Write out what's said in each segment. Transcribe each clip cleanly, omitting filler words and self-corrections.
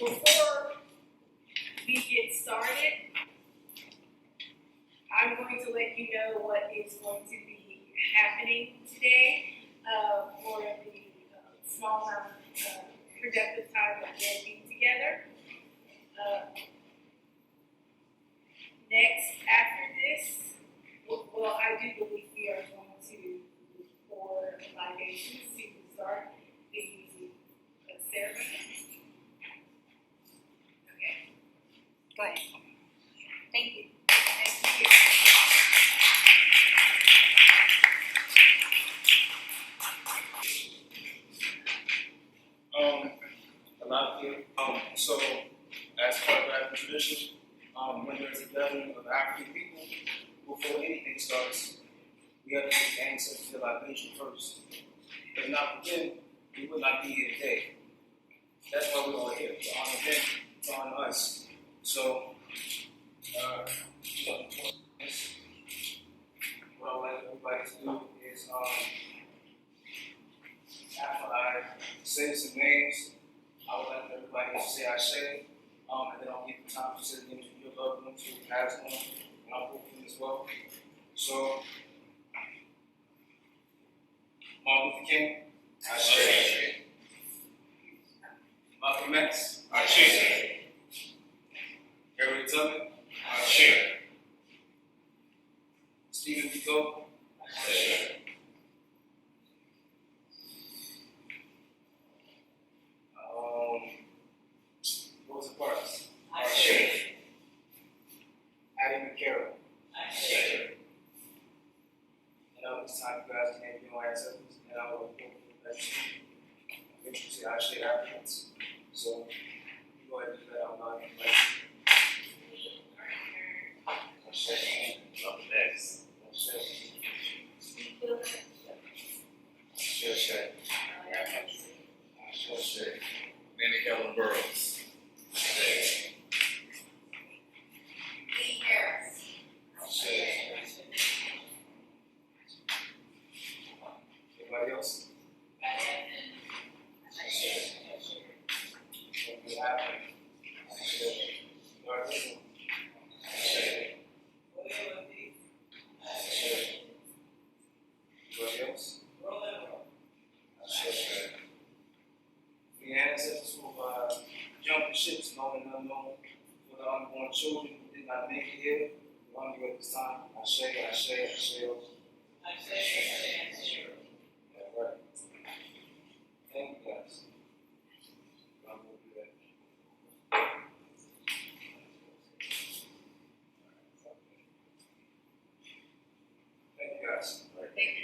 Before we get started, I'm going to let you know what is going to be happening today for the small amount of productive time that we'll be together. Next, after this, well, I do believe we are going to look for libations to start the ceremony. Okay. Go ahead. Thank you. Thank you. A lot of you. So, as part of African tradition, when there's a gathering of African people, before anything starts, we have to get the ancestors to libation first. If not for them, we would not be here today. That's why we're all here, to honor them, to honor us. So, what I would like everybody to do is, after I say some names, I would like everybody to say Ashe, and then I'll give you time to say the names of your loved ones who has one, and I'll put them as well. So, Martin Luther King, Ashe. Malcolm X, Ashe. Harriet Tubman, Ashe. Stephen Biko, Ashe. Rosa Parks, Ashe. Addie McCarroll, Ashe. And this time you guys can name your ancestors, and I will make you say Ashe Africans. So you go ahead and do that out loud. Ashe. Malcolm X. Ashe. Ashe. Ashe. Nanny Helen Burroughs. Ashe. Lee Harris. Ashe. Anybody else? Ashe. Anybody happen? Ashe. Ashe. Ashe. Anybody else? Ashe. The ancestors who jumped the ships, known and unknown, for the unborn children who did not make it here, we honor you at this time. Ashe, Ashe, Ashe. Yeah, right. Thank you guys. I'm gonna do that. Thank you guys. All right. Thank you.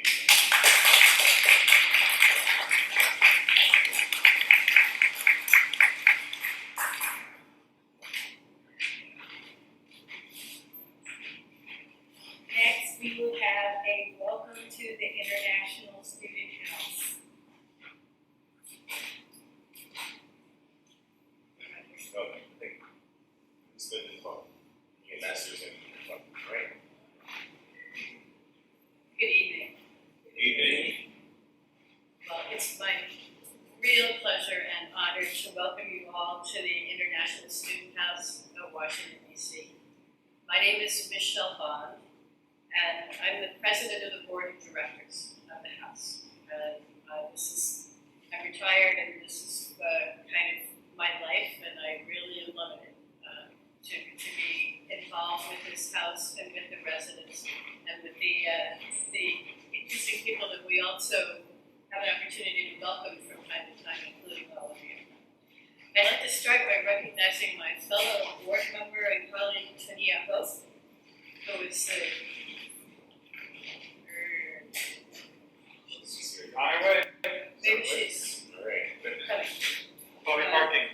Next, we will have a welcome to the International Student House. It's good to talk. You masters and great. Good evening. Evening. Well, it's my real pleasure and honor to welcome you all to the International Student House of Washington, D.C. My name is Michelle Bond, and I'm the president of the board of directors of the house. I'm retired, and this is kind of my life, and I really am loving it to be involved with this house and with the residents and with the interesting people that we also have an opportunity to welcome from time to time, including all of you. I'd like to start by recognizing my fellow board member and colleague, Tania Host, who is On her way. maybe she's All right. coming. Public parking.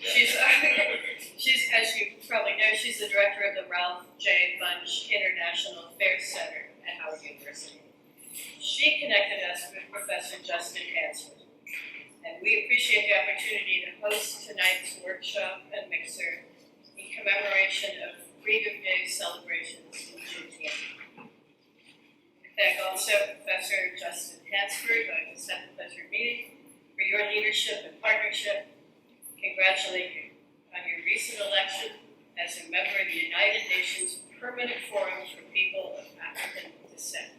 She's, as you probably know, she's the director of the Ralph J. Bunch International Affairs Center at Howard University. She connected us with Professor Justin Hansford, and we appreciate the opportunity to host tonight's workshop and mixer in commemoration of Freedom Day celebrations in Juneteenth. We thank also Professor Justin Hansford, who I just had the pleasure of meeting, for your leadership and partnership. Congratulate you your recent election as a member of the United Nations Permanent Forum for People of African Descent.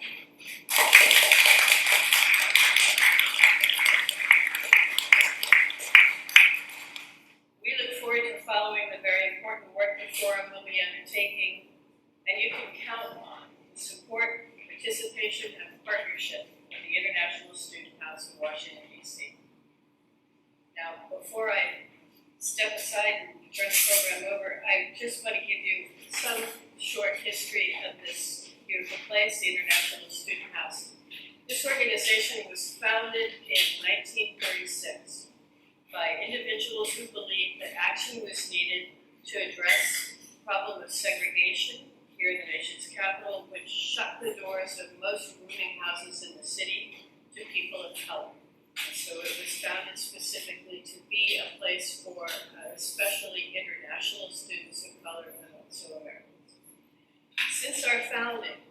We look forward to following the very important work the forum will be undertaking, and you can count on the support, participation, and partnership of the International Student House in Washington, D.C. Now, before I step aside and turn the program over, I just want to give you some short history of this beautiful place, the International Student House. This organization was founded in 1936 by individuals who believed that action was needed to address the problem of segregation here in the nation's capital, which shut the doors of most rooming houses in the city to people of color. And so it was founded specifically to be a place for especially international students of color and also Americans. Since our founding,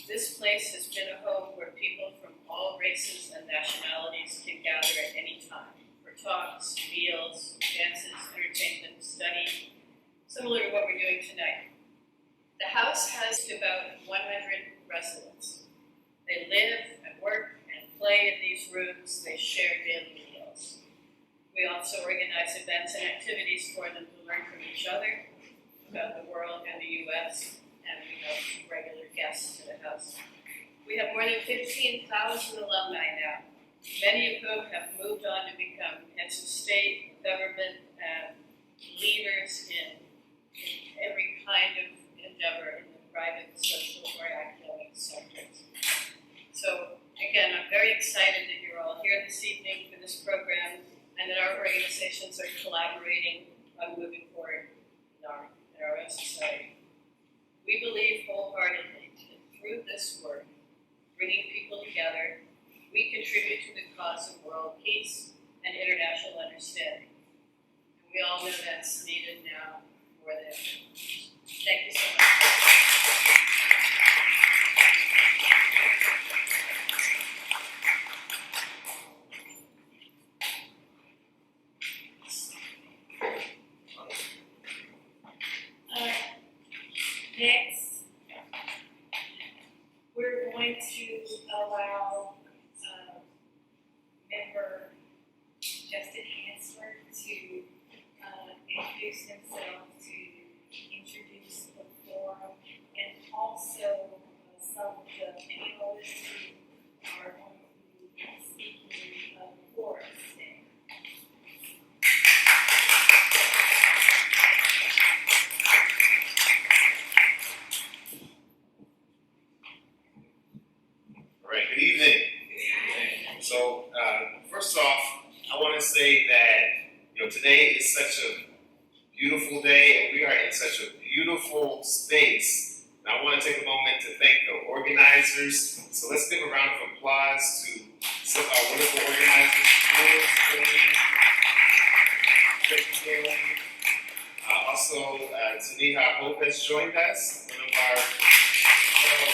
this place has been a home where people from all races and nationalities can gather at any time for talks, meals, dances, entertainment, study, similar to what we're doing tonight. The house has about 100 residents. They live and work and play in these rooms. They share daily meals. We also organize events and activities for them to learn from each other about the world and the U.S., and we have regular guests to the house. We have more than 15,000 alumni now, many of whom have moved on to become heads of state, government, and leaders in every kind of endeavor in the private, social, or academic sectors. So again, I'm very excited that you're all here this evening for this program and that our organizations are collaborating on moving forward in our own society. We believe wholeheartedly that through this work, bringing people together, we contribute to the cause of world peace and international understanding. And we all know that's needed now more than ever. Thank you so much. Next, we're going to allow member Justin Hansford to introduce himself, to introduce the forum, and also some of the panelists who are going to be speaking for us today. All right, good evening. So, first off, I want to say that, today is such a beautiful day, and we are in such a beautiful space. And I want to take a moment to thank the organizers. So let's give a round of applause to some of our wonderful organizers. Also, Taniha Hope has joined us, one of our fellow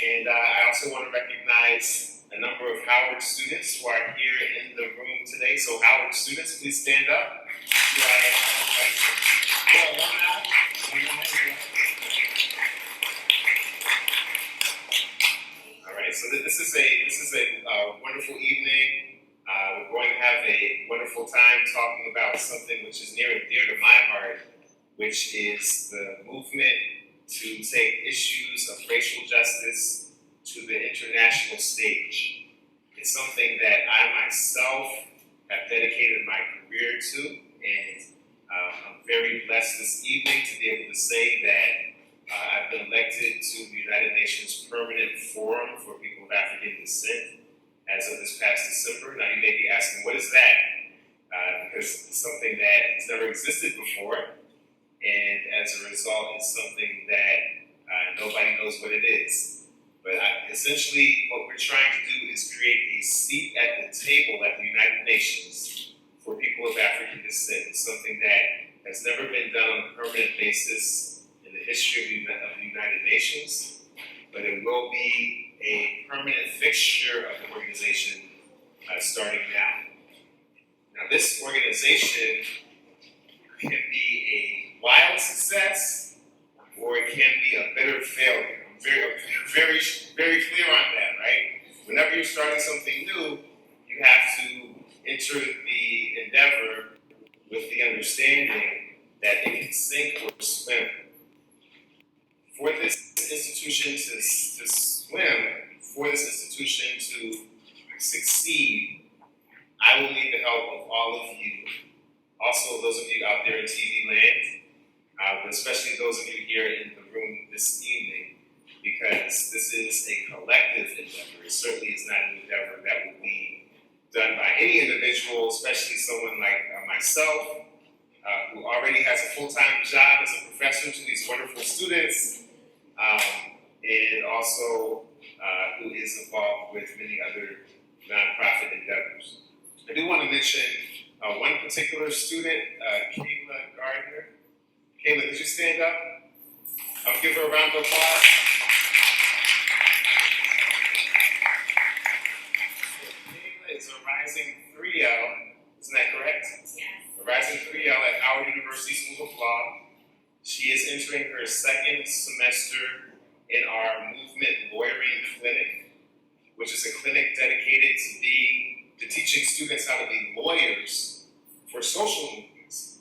and I also want to recognize a number of Howard students who are here in the room today. So Howard students, please stand up. All right, so this is a wonderful evening. We're going to have a wonderful time talking about something which is near and dear to my heart, which is the movement to take issues of racial justice to the international stage. It's something that I myself have dedicated my career to, and I'm very blessed this evening to be able to say that I've been elected to the United Nations Permanent Forum for People of African Descent as of this past December. Now you may be asking, what is that? Because it's something that has never existed before, and as a result, it's something that nobody knows what it is. But essentially, what we're trying to do is create a seat at the table at the United Nations for people of African descent. It's something that has never been done on a permanent basis in the history of the United Nations, but it will be a permanent fixture of the organization starting now. Now, this organization can be a wild success or it can be a bitter failure. I'm very clear on that, right? Whenever you're starting something new, you have to enter the endeavor with the understanding that it can sink or swim. For this institution to swim, for this institution to succeed, I will need the help of all of you. Also, those of you out there in TV land, but especially those of you here in the room this evening, because this is a collective endeavor. It certainly is not an endeavor that will be done by any individual, especially someone like myself, who already has a full-time job as a professor to these wonderful students, and also who is involved with many other nonprofit endeavors. I do want to mention one particular student, Kayla Gardner. Kayla, could you stand up? I'll give her a round of applause. Kayla is a rising 3L, isn't that correct? Yes. A rising 3L at Howard University School of Law. She is entering her second semester in our Movement Lawyering Clinic, which is a clinic dedicated to teaching students how to be lawyers for social movements.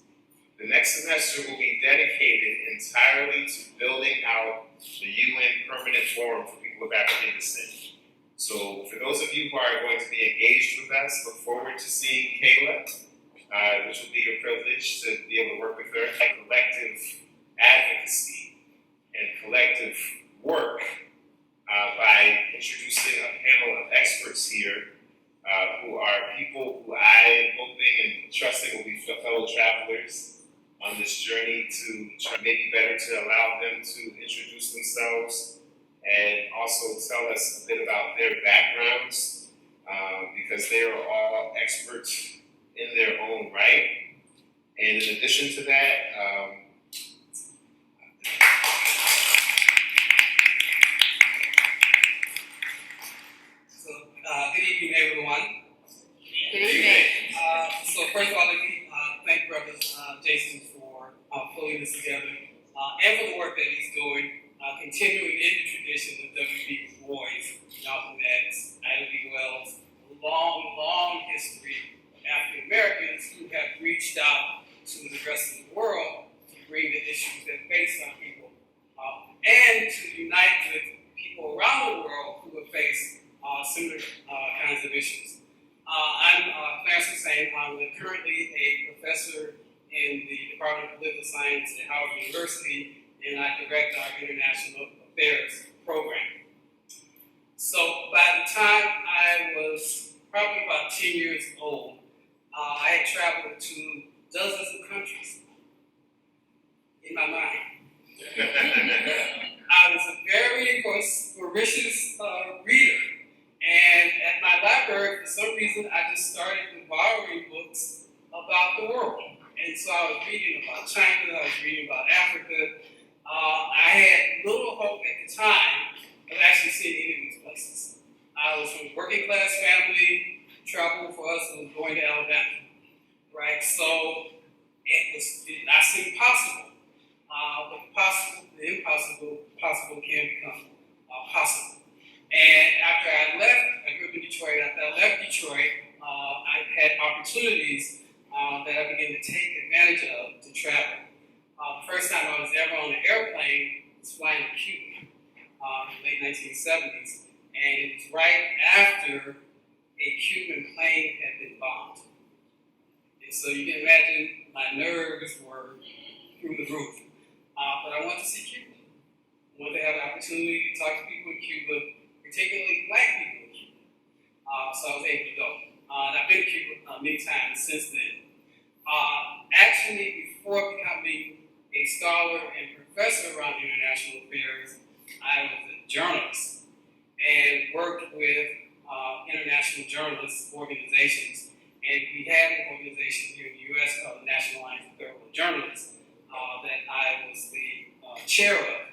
The next semester will be dedicated entirely to building out the UN Permanent Forum for People of African Descent. So for those of you who are going to be engaged with us, look forward to seeing Kayla, which will be a privilege to be able to work with her. Collective advocacy and collective work by introducing a panel of experts here who are people who I am hoping and trusting will be fellow travelers on this journey to try maybe better to allow them to introduce themselves and also tell us a bit about their backgrounds because they are all experts in their own right. And in addition to that, good evening, everyone. good evening. So first of all, let me thank Brother Jason for pulling this together and for the work that he's doing, continuing in the tradition of W.B. Du Bois, Malcolm X, Ida B. Wells, long history of African Americans who have reached out to the rest of the world to bring the issues that face our people and to unite with people around the world who have faced similar kinds of issues. I'm Clarence Hussein. I'm currently a professor in the Department of Political Science at Howard University, and I direct our International Affairs program. So by the time I was probably about 10 years old, I had traveled to dozens of countries in my mind. I was a very voracious reader. And at my library, for some reason, I just started borrowing books about the world. And so I was reading about China, I was reading about Africa. I had little hope at the time of actually seeing any of these places. I was from a working class family. Travel for us was going to Alabama, right? So it did not seem possible. But the impossible can become possible. And after I left, I grew up in Detroit. After I left Detroit, I had opportunities that I began to take advantage of to travel. The first time I was ever on an airplane was flying to Cuba in the late 1970s. And it was right after a Cuban plane had been bombed. And so you can imagine my nerves were through the roof. But I wanted to see Cuba. I wanted to have an opportunity to talk to people in Cuba, particularly black people in Cuba. So I was able to go. And I've been to Cuba many times since then. Actually, before becoming a scholar and professor around international affairs, I was a journalist and worked with international journalist organizations. And we had an organization here in the U.S. called the National Alliance of Thurgood Journalists that I was the chair of.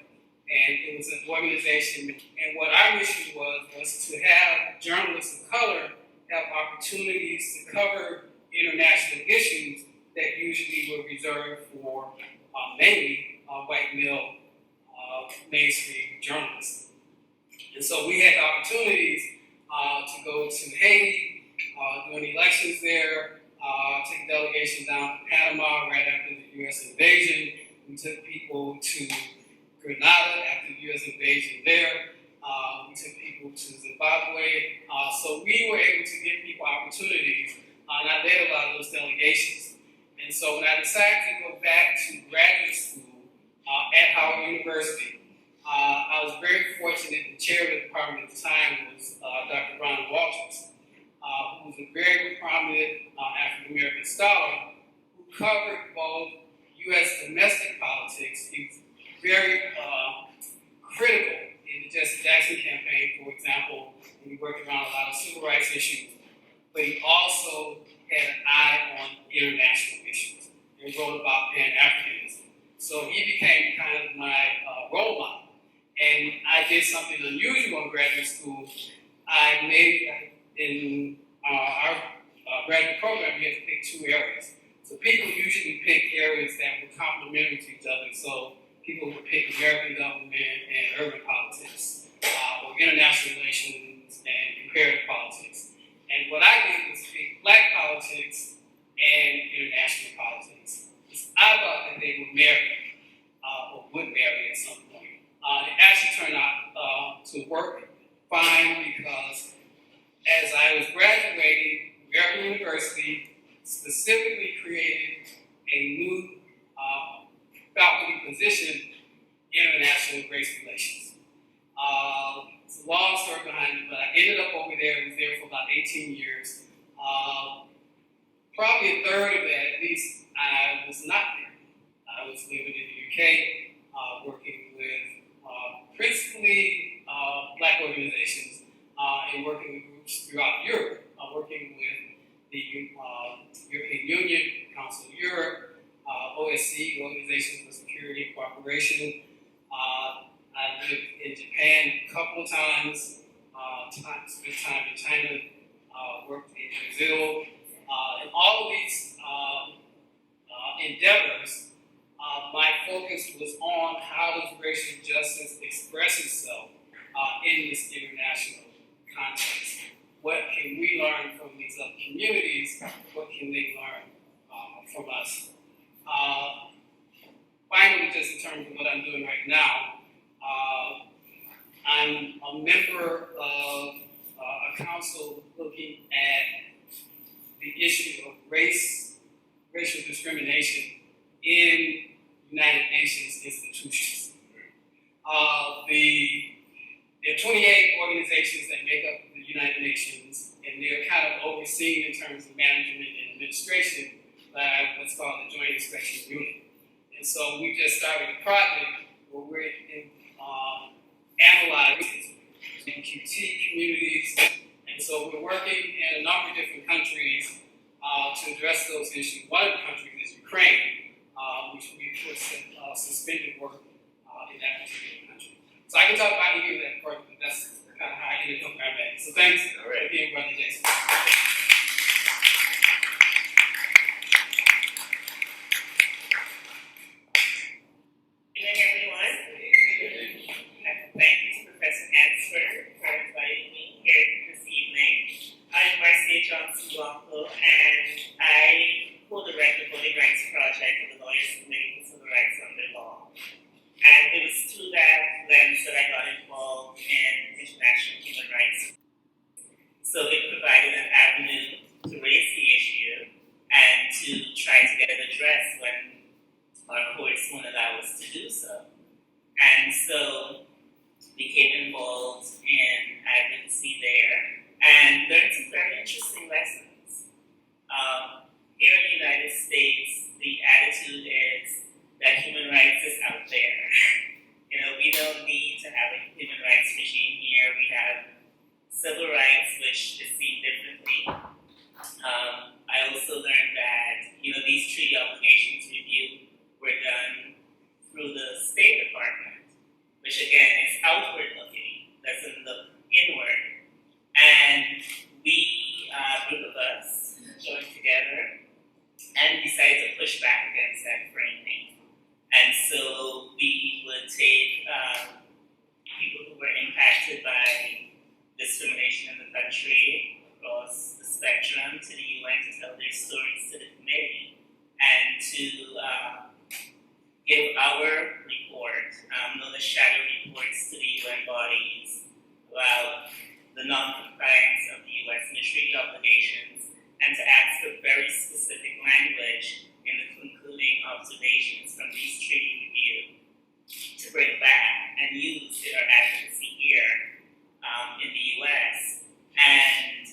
And it was an organization, and what our mission was to have journalists of color have opportunities to cover international international issues that usually were reserved for mainly white male mainstream journalists. And so we had opportunities to go to Haiti during elections there, take a delegation down to Panama right after the U.S. invasion. We took people to Grenada after the U.S. invasion there. We took people to Zimbabwe. So we were able to give people opportunities, and I led a lot of those delegations. And so when I decided to go back to graduate school at Howard University, I was very fortunate. The chair of the department at the time was Dr. Ron Walters, who was a very prominent African American scholar who covered both U.S. domestic politics. He was very critical in the Jesse Jackson campaign, for example, when he worked around a lot of civil rights issues. But he also had an eye on international issues and wrote about Pan-Africanism. So he became kind of my role model. And I did something unusual in graduate school. I made, in our graduate program, we had to pick 2 areas. So people usually pick areas that were complementary to each other. So people would pick American government and urban politics, or international relations and comparative politics. And what I did was pick black politics and international politics. I thought that they would marry, or would marry at some point. It actually turned out to work fine because as I was graduating, American University specifically created a new faculty position in international race relations. It's a long story behind it, but I ended up over there. I was there for about 18 years. Probably a third of that, at least, I was not there. I was living in the UK, working with principally black organizations and working with groups throughout Europe, working with the European Union, Council of Europe, OSCE, Organization for Security and Cooperation. I lived in Japan a couple of times, spent time in China, worked in Brazil. And all of these endeavors, my focus was on how does racial justice express itself in this international context. What can we learn from these other communities? What can they learn from us? Finally, just in terms of what I'm doing right now, I'm a member of a council looking at the issue of racial discrimination in United Nations institutions. There are 28 organizations that make up the United Nations, and they're kind of overseen in terms of management and administration by what's called the Joint Inspection Unit. And so we just started a project where we're analyzing QT communities, and so we're working in a number of different countries to address those issues. One of the countries is Ukraine, which we put suspended work in that particular country. So I can talk about any of that further, but that's kind of how I ended up where I'm at. So thanks again, Brother Jason. Good evening, everyone. Thank you to Professor Hansford for inviting me here this evening. I'm Marcia Johnson Blanco, and I co-direct the Voting Rights Project of the Lawyers Committee for Civil Rights Under Law. And it was through that lens that I got involved in international human rights. So it provided an avenue and decided to push back against that framing. And so we would take people who were impacted by discrimination in the country across the spectrum to the UN to tell their stories to the committee and to give our report, known as shadow reports, to the UN bodies about the non-compliance of the US treaty obligations, and to ask for very specific language in the concluding observations from these treaty review to bring back and use in our advocacy here in the US. And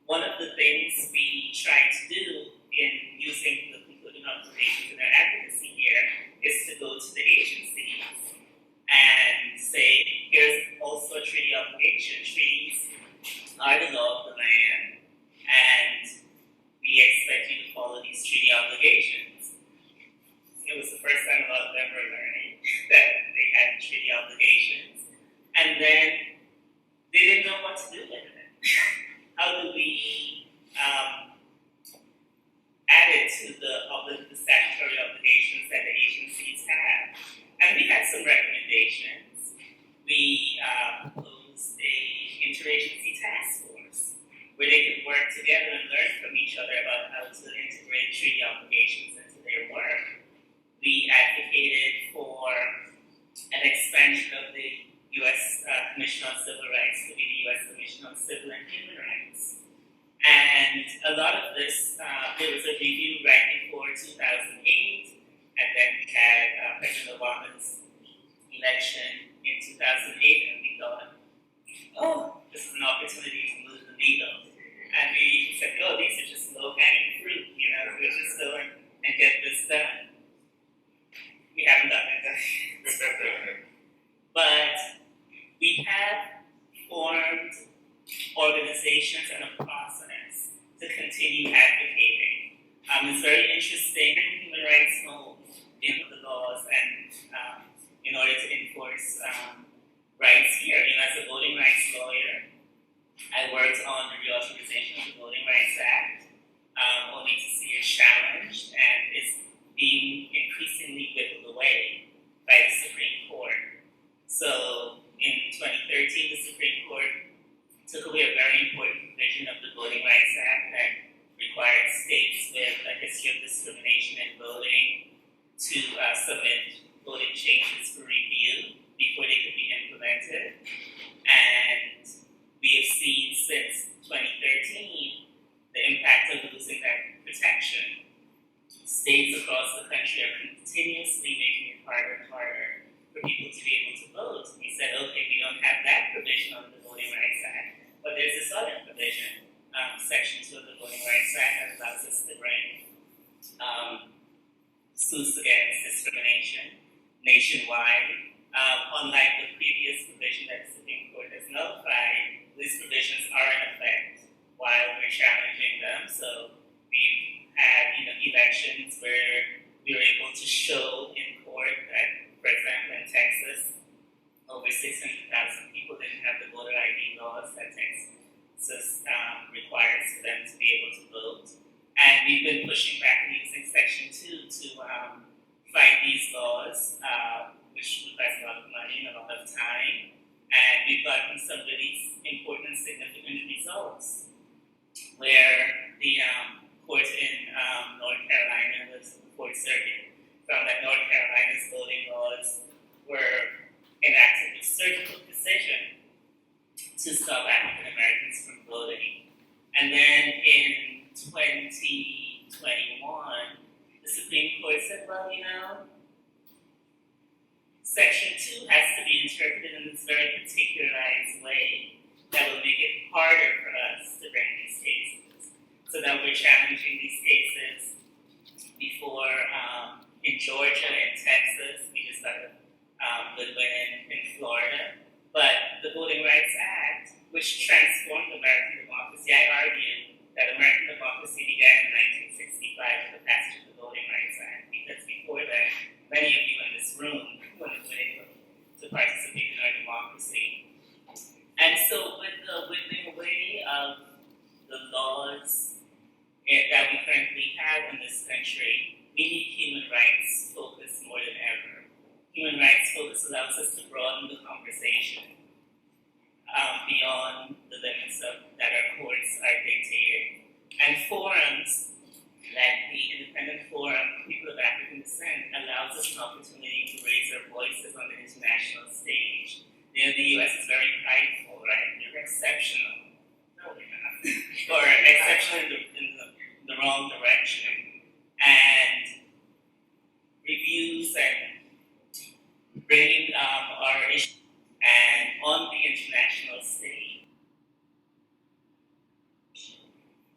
one of the things we try to do in using the concluding observations in our advocacy here is to go to the agencies and say, here's also a treaty obligation. Treaties are the law of the land, and we expect you to follow these treaty obligations. It was the first time a lot of them were learning that they had treaty obligations, and then they didn't know what to do with it. How do we add it to the statutory obligations that the agencies have? And we had some recommendations. We proposed a interagency task force where they could work together and learn from each other about how to integrate treaty obligations into their work. We advocated for an expansion of the U.S. Commission on Civil Rights to be the U.S. Commission on Civil and Human Rights. And a lot of this, there was a review right before 2008, and then we had President Obama's election in 2008, and we thought, oh, this is an opportunity to move the needle. And we said, oh, these are just low-hanging fruit, we'll just go and get this done. We haven't done it. But we have formed organizations and a process to continue advocating. It's very interesting. Human rights hold in the laws and in order to enforce rights here. As a voting rights lawyer, I worked on the reauthorization of the Voting Rights Act, only to see it challenged, and it's being increasingly whittled away by the Supreme Court. So in 2013, the Supreme Court took away a very important provision of the Voting Rights Act that required states with a history of discrimination in voting to submit voting changes for review before they could be implemented. And we have seen since 2013 the impact of losing that protection. States across the country are continuously making it harder and harder for people to be able to vote. We said, okay, we don't have that provision under the Voting Rights Act, but there's this other provision, Section 2 of the Voting Rights Act, that allows us to bring suits against discrimination nationwide. Unlike the previous provision that the Supreme Court has nullified, these provisions are in effect while we're challenging them. So we've had elections where we were able to show in court that, for example, in Texas, over 600,000 people didn't have the voter ID laws that Texas requires for them to be able to vote. And we've been pushing back and using Section 2 to fight these laws, which requires a lot of money and a lot of time. And we've gotten some really important and significant results where the court in North Carolina, the Fourth Circuit, found that North Carolina's voting laws were enacted with surgical precision to stop African Americans from voting. And then in 2021, the Supreme Court said, well, Section 2 has to be interpreted in this very particularized way that will make it harder for us to bring these cases. So now we're challenging these cases before in Georgia and Texas. We just got a good win in Florida. But the Voting Rights Act, which transformed American democracy, I argue that American democracy began in 1965 with the passage of the Voting Rights Act, because before that, many of you in this room wouldn't have been able to participate in our democracy. And so with the whittling away of the laws that we currently direction and reviews and bringing our issues and on the international stage.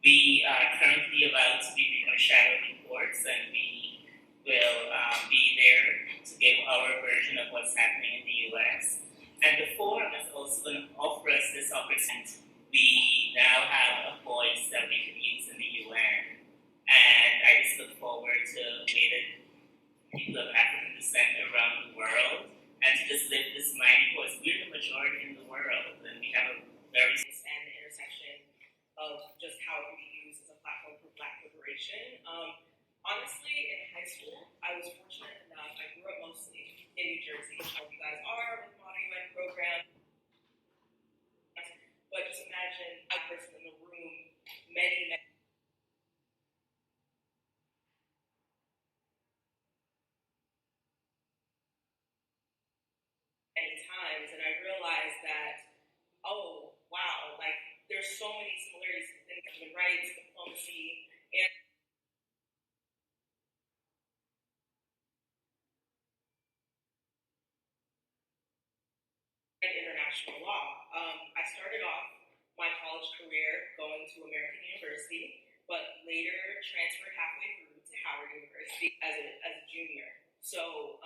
We are currently about to be reading our shadow reports, and we will be there to give our version of what's happening in the U.S. And the forum is also going to offer us this opportunity. We now have a voice that we can use in the UN, and I just look forward to meeting people of African descent around the world and to just lift this mighty voice. We're the majority in the world, and we have a very and the intersection of just how it can be used as a platform for Black liberation. Honestly, in high school, I was fortunate enough, I grew up mostly in New Jersey, how you guys are with Modern UN program. But just imagine a person in the room, many times, and I realized that, oh, wow, like, there's so many similarities in things, human rights, diplomacy, and international law. I started off my college career going to American University, but later transferred halfway through to Howard University as a junior. So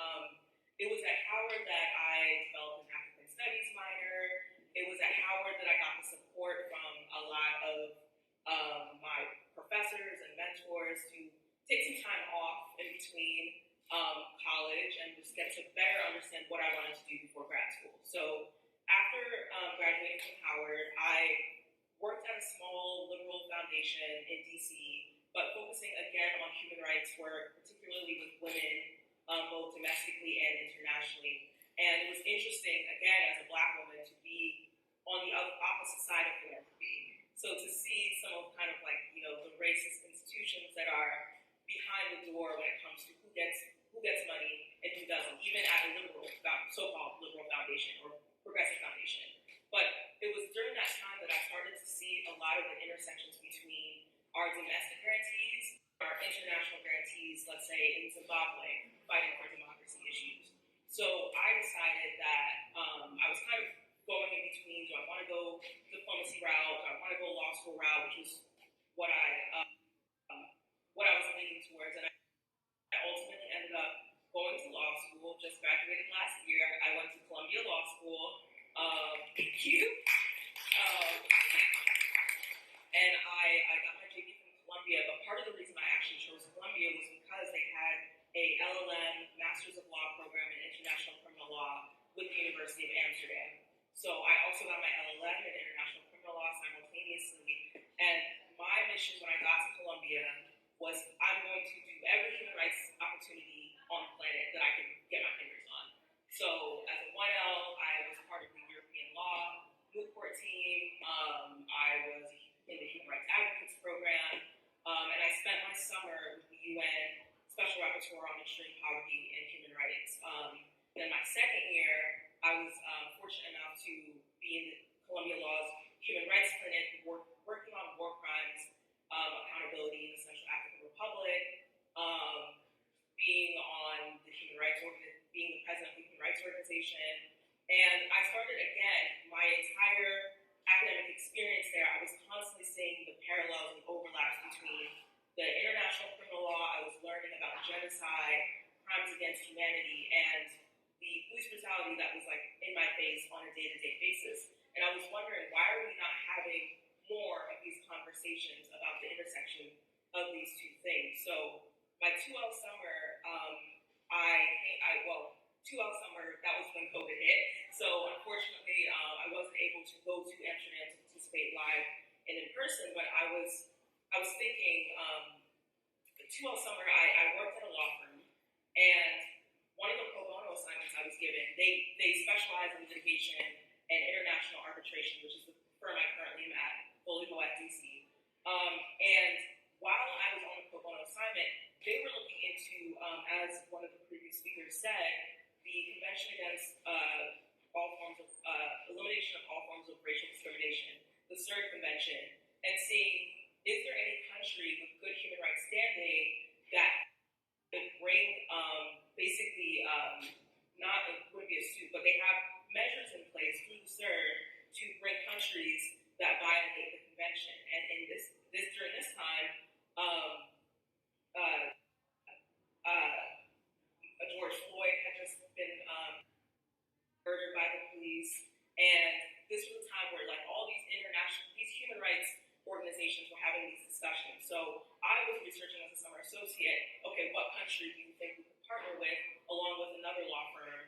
it was at Howard that I developed an African Studies minor. It was at Howard that I got the support from a lot of my professors and mentors to take some time off in between college and just get to better understand what I wanted to do before grad school. So after graduating from Howard, I worked at a small liberal foundation in DC, but focusing again on human rights work, particularly with women, both domestically and internationally. And it was interesting, again, as a Black woman, to be on the opposite side of philanthropy. So to see some of kind of like, the racist institutions that are behind the door when it comes to who gets money and who doesn't, even at a so-called liberal foundation or progressive foundation. But it was during that time that I started to see a lot of the intersections between our domestic grantees, our international grantees, let's say in Zimbabwe, fighting for democracy issues. So I decided that I was kind of going in between, do I want to go diplomacy route, do I want to go law school route, which is what I was leaning towards. And I ultimately ended up going to law school, just graduated last year. I went to Columbia Law School. Thank you. And I got my JD from Columbia, but part of the reason I actually chose Columbia was because they had a LLM, Masters of Law program in International Criminal Law with the University of Amsterdam. So I also got my LLM in International Criminal Law simultaneously. And my mission when I got to Columbia was I'm going to do every human rights opportunity on the planet that I can get my fingers on. So as a 1L, I was part of the European Law Moot Court team. I was in the Human Rights Advocates program. And I spent my summer with the UN Special Rapporteur on Extreme Poverty and Human Rights. Then my second year, I was fortunate enough to be in the Columbia Law's Human Rights Clinic working on war crimes, accountability in the Central African Republic, being the president of the Human Rights Organization. And I started again, my entire academic experience there, I was constantly seeing the parallels and overlaps between the international criminal law. I was learning about genocide, crimes against humanity, and the police brutality that was like in my face on a day-to-day basis. And I was wondering, why are we not having more of these conversations about the intersection of these two things? So my 2L summer, 2L summer, that was when COVID hit. So unfortunately, I wasn't able to go to Amsterdam to participate live and in person, but I was thinking, the 2L summer, I worked at a law firm, and one of the pro bono assignments I was given, they specialize in litigation and international arbitration, which is the firm I currently am at, fully at DC. And while I was on the pro bono assignment, they were looking into, as one of the previous speakers said, the Convention Against Elimination of All Forms of Racial Discrimination, the CERD Convention, and seeing is there any country with good human rights standing that could bring not it wouldn't be a suit, but they have measures in place through the CERN to bring countries that violate the convention. And in during this time, George Floyd had just been murdered by the police, and this was a time where like all these human rights organizations were having these discussions. So I was researching as a summer associate, okay, what country do you think we could partner with, along with another law firm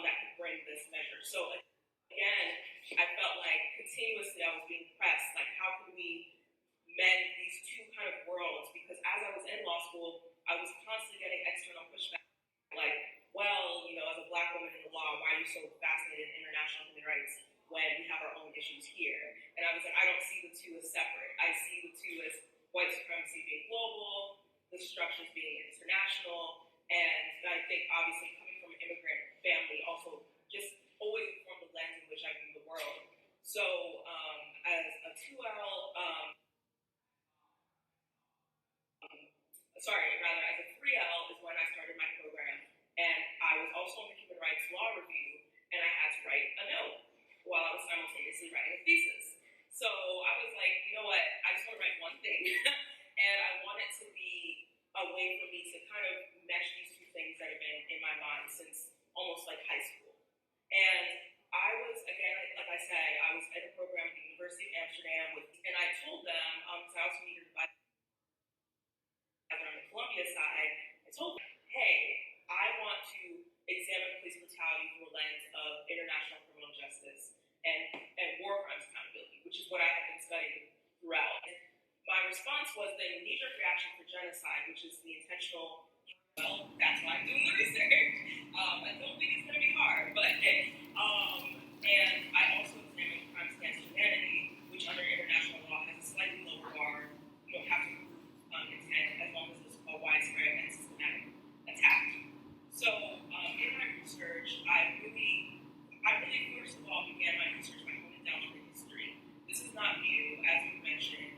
that could bring this measure? So again, I felt like continuously I was being pressed, like how could we mend these two kind of worlds? Because as I was in law school, I was constantly getting external pushback, like, well, as a Black woman in the law, why are you so fascinated in international human rights when we have our own issues here? And I was like, I don't see the two as separate. I see the two as white supremacy being global, the structures being international, and I think obviously coming from an immigrant family also just always informed the lens in which I view the world. So as a 2L, as a 3L is when I started my program, and I was also in the Human Rights Law Review, and I had to write a note while I was simultaneously writing a thesis. So I was like, you know what, I just want to write one thing, and I want it to be a way for me to kind of mesh these two things that have been in my mind since almost like high school. And I was, again, like I said, I was at a program at the University of Amsterdam and I told them, because I also needed advice on the Columbia side, I told them, hey, I want to examine police brutality through a lens of international criminal justice and war crimes accountability, which is what I have been studying throughout. My response was the knee-jerk reaction for genocide, which is the intentional, well, that's why I'm doing the research. I don't think it's going to be hard, but, and I also examined crimes against humanity, which under international law has a slightly lower bar. You don't have to prove intent as long as it's a widespread and systematic attack. So in my research, I really first of all began my research by honing down to the history. This is not new, as we mentioned.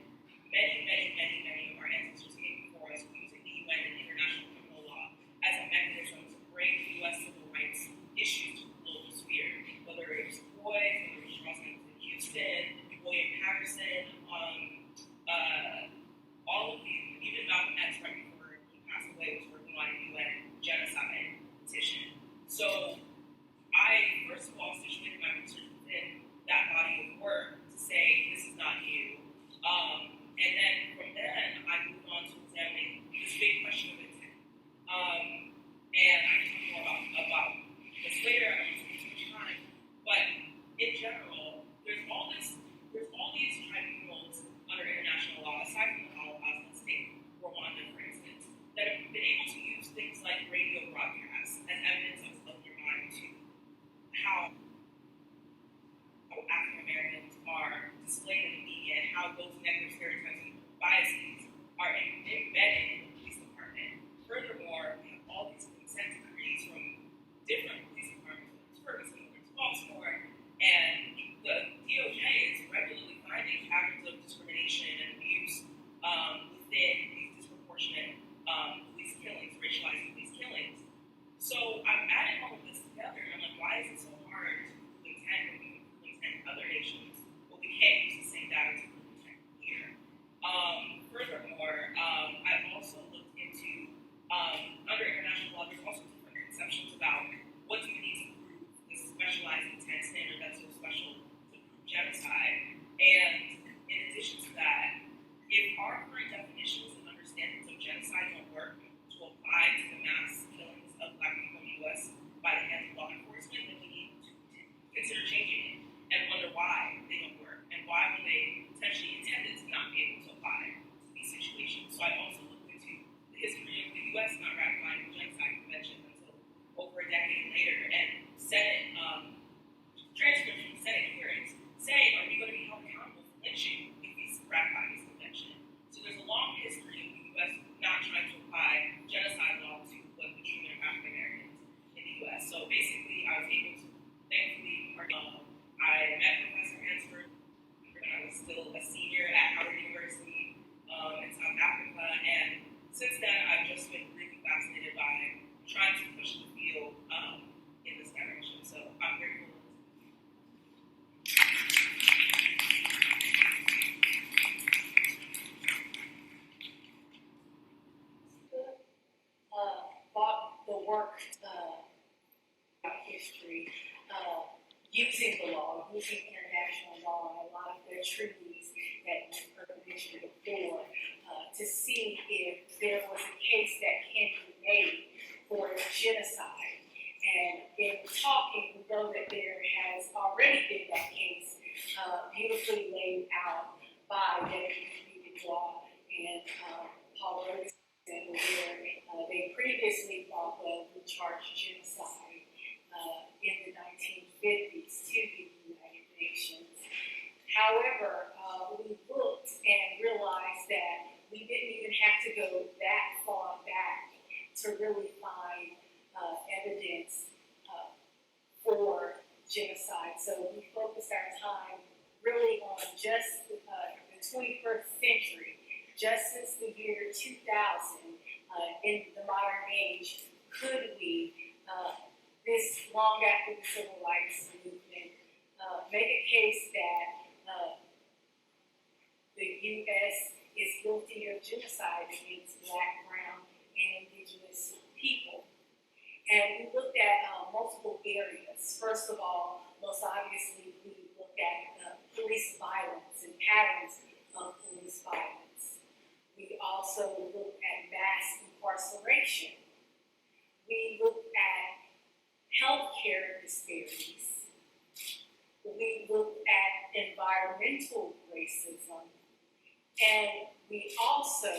Many of our ancestors came before us using the UN and international criminal law as a mechanism to bring U.S. civil rights issues to the global sphere. Whether it was Boyd, whether it was Charles Houston, William Patterson, all of history, using the law, using international law, and a lot of the treaties that were mentioned before, to see if there was a case that can be made for genocide. And in talking, we know that there has already been that case beautifully laid out by W.B. Du Bois and Paul Ferguson, where they previously thought of the charge genocide in the 1950s to the United Nations. However, we looked and realized that we didn't even have to go that far back to really find evidence for genocide. So we focused our time really on just the 21st century, just since the year 2000, in the modern age, could we, this long after the Civil Rights Movement, make a case that the U.S. is guilty of genocide against Black, brown, and indigenous people. And we looked at multiple areas. First of all, most obviously, we looked at police violence and patterns of police violence. We also looked at mass incarceration. We looked at healthcare disparities. We looked at environmental racism. And we also,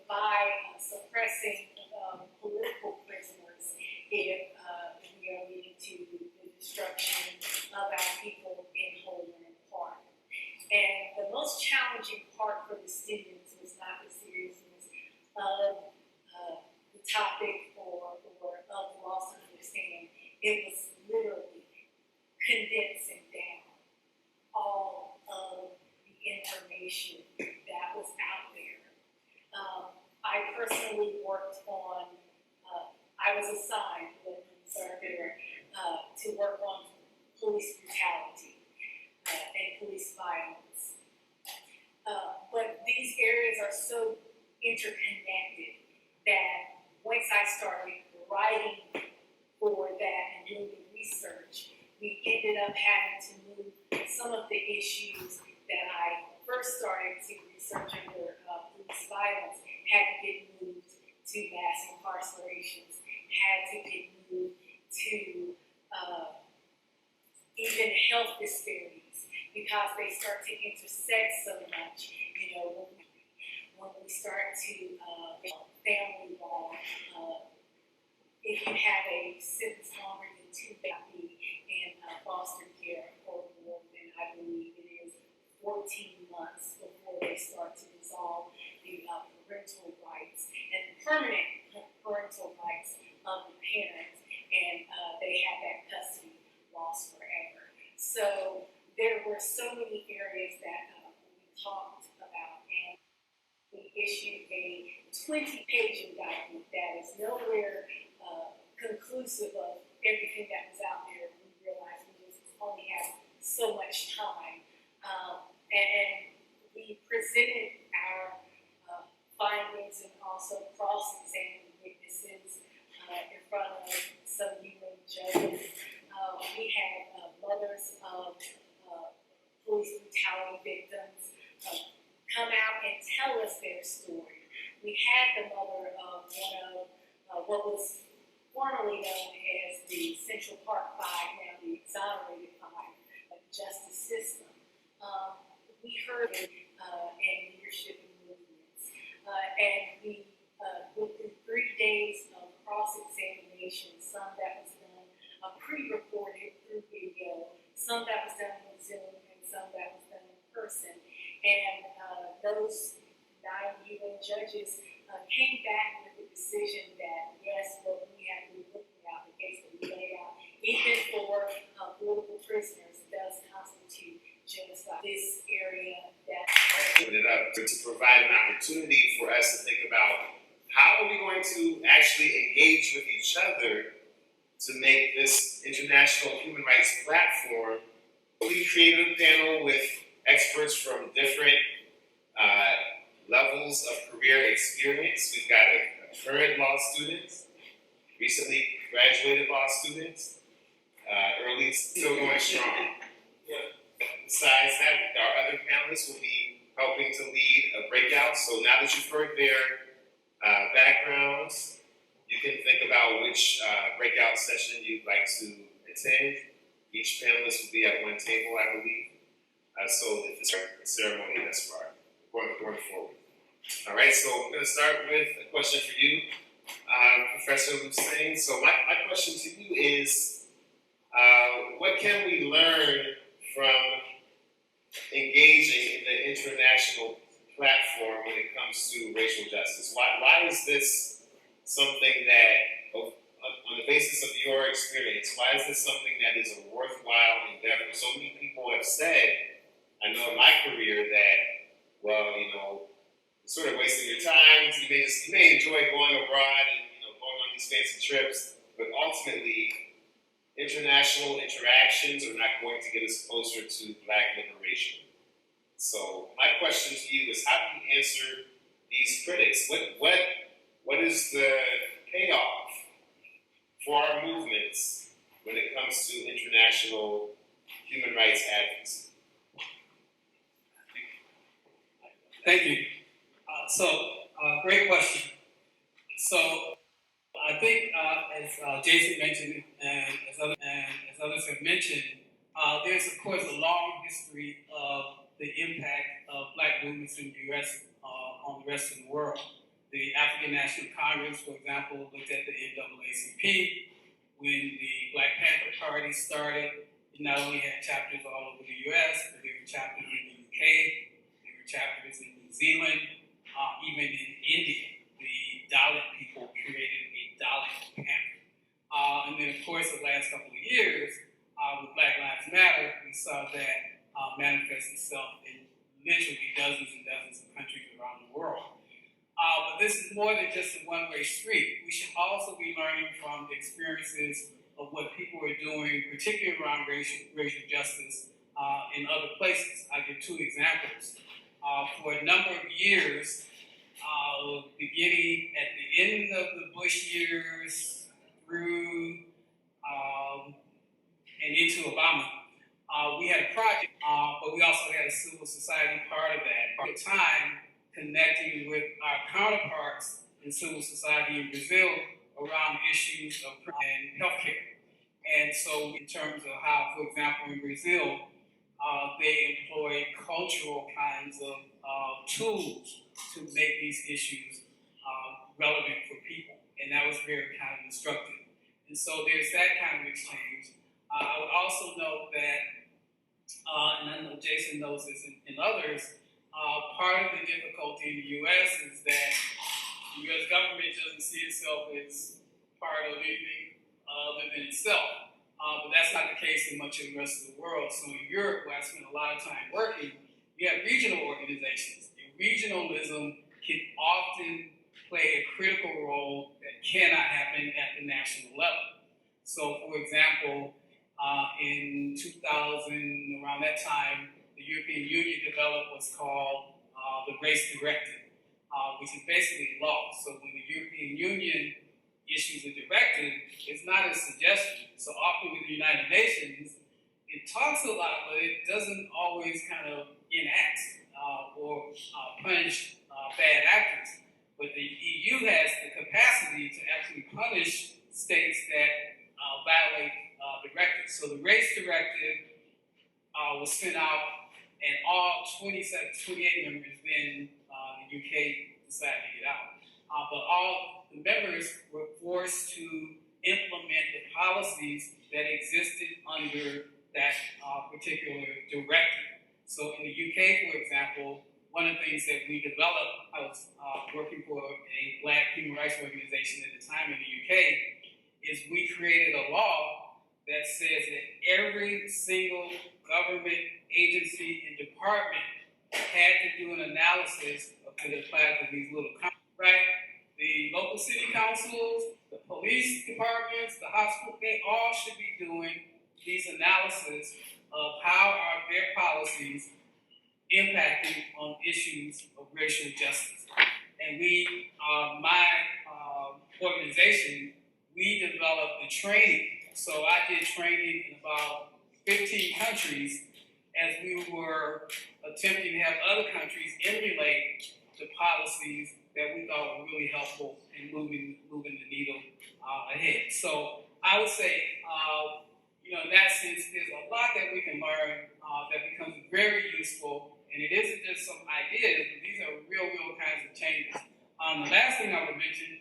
by suppressing political prisoners, if we are leading to the destruction of our people in whole and in part. And the most challenging part for the students was not the seriousness of the topic or of the loss of understanding. It was literally condensing down all of the information that was out there. I personally worked on, I was assigned with Thurgood to work on police brutality and police violence. But these areas are so interconnected that once I started writing for that and doing the research, we ended up having to move some of the issues that I first started to research under police violence had to get moved to mass incarcerations, had to get moved to even health disparities, because they start to intersect so much. You know, when we start to family law, if you have a sentence longer than 2 days in foster care or more, then I believe it is 14 months before they start to dissolve the parental rights and permanent parental rights of the parents, and they have that custody lost forever. So there were so many areas that we talked about, and we issued a 20-page indictment that is nowhere conclusive of everything that was out there. We realized we just only have so much time. And we presented our findings and also cross-examined witnesses in front of some UN judges. We had mothers of police brutality victims come out and tell us their story. We had the mother of one of what was formerly known as the Central Park Five, now the Exonerated Five, of the justice system. We heard it in leadership movements, and we went through 3 days of cross-examination, some that was done pre-recorded through video, some that was done on Zoom, and some that was done in person. And those 9 UN judges came back with the decision that, yes, what we have been looking at, the case that we laid out, even for political prisoners, does constitute genocide. This area that Open it up to provide an opportunity for us to think about how are we going to actually engage with each other to make this international human rights platform. We created a panel with experts from different levels of career experience. We've got a current law student, recently graduated law students. Early, still going strong. Besides that, our other panelists will be helping to lead a breakout. So now that you've heard their backgrounds, you can think about which breakout session you'd like to attend. Each panelist will be at one table, I believe. So it's a ceremony thus far, going forward. All right, so I'm going to start with a question for you, Professor Lucene. So my question to you is, what can we learn from engaging in the international platform when it comes to racial justice? Why is this something that, on the basis of your experience, why is this something that is a worthwhile endeavor? So many people have said, I know in my career that, well, you know, it's sort of wasting your time. You may enjoy going abroad and going on these fancy trips, but ultimately, international interactions are not going to get us closer to Black liberation. So my question to you is, how do you answer these critics? What is the payoff for our movements when it comes to international human rights advocacy? Thank you. Great question. So, I think, as Jason mentioned, and as others have mentioned, there's of course a long history of the impact of Black movements in the U.S. On the rest of the world. The African National Congress, for example, looked at the NAACP. When the Black Panther Party started, it not only had chapters all over the U.S., but there were chapters in the UK, there were chapters in New Zealand, even in India. The Dalit people created a Dalit Panther. And then, of course, the last couple of years, with Black Lives Matter, we saw that manifest itself in literally dozens and dozens of countries around the world. But this is more than just a one-way street. We should also be learning from the experiences of what people are doing, particularly around racial justice in other places. I'll give two examples. For a number of years, beginning at the end of the Bush years through and into Obama, we had a project, but we also had a civil society part of that. At the time, connecting with our counterparts in civil society in Brazil around issues of healthcare. And so in terms of how, for example, in Brazil, they employ cultural kinds of tools to make these issues relevant for people. And that was very kind of instructive. And so there's that kind of exchange. I would also note that, and I know Jason knows this and others, part of the difficulty in the U.S. is that the U.S. government doesn't see itself as part of anything other than itself. But that's not the case in much of the rest of the world. So in Europe, where I spent a lot of time working, you have regional organizations. And regionalism can often play a critical role that cannot happen at the national level. So, for example, in 2000, around that time, the European Union developed what's called the Race Directive, which is basically law. So when the European Union issues a directive, it's not a suggestion. So often with the United Nations, it talks a lot, but it doesn't always kind of enact or punish bad actors. But the EU has the capacity to actually punish states that violate directives. So the Race Directive was sent out, and all 28 members then the UK decided to get out. But all the members were forced to implement the policies that existed under that particular directive. So in the UK, for example, one of the things that we developed, I was working for a Black human rights organization at the time in the UK, is we created a law that says that every single government agency and department had to do an analysis to apply to these little companies, right? The local city councils, the police departments, the hospital, they all should be doing these analysis of how are their policies impacting on issues of racial justice. And we, my organization, we developed the training. So I did training in about 15 countries as we were attempting to have other countries emulate the policies that we thought were really helpful in moving the needle ahead. So I would say, in that sense, there's a lot that we can learn that becomes very useful, and it isn't just some ideas, but these are real kinds of changes. The last thing I would mention,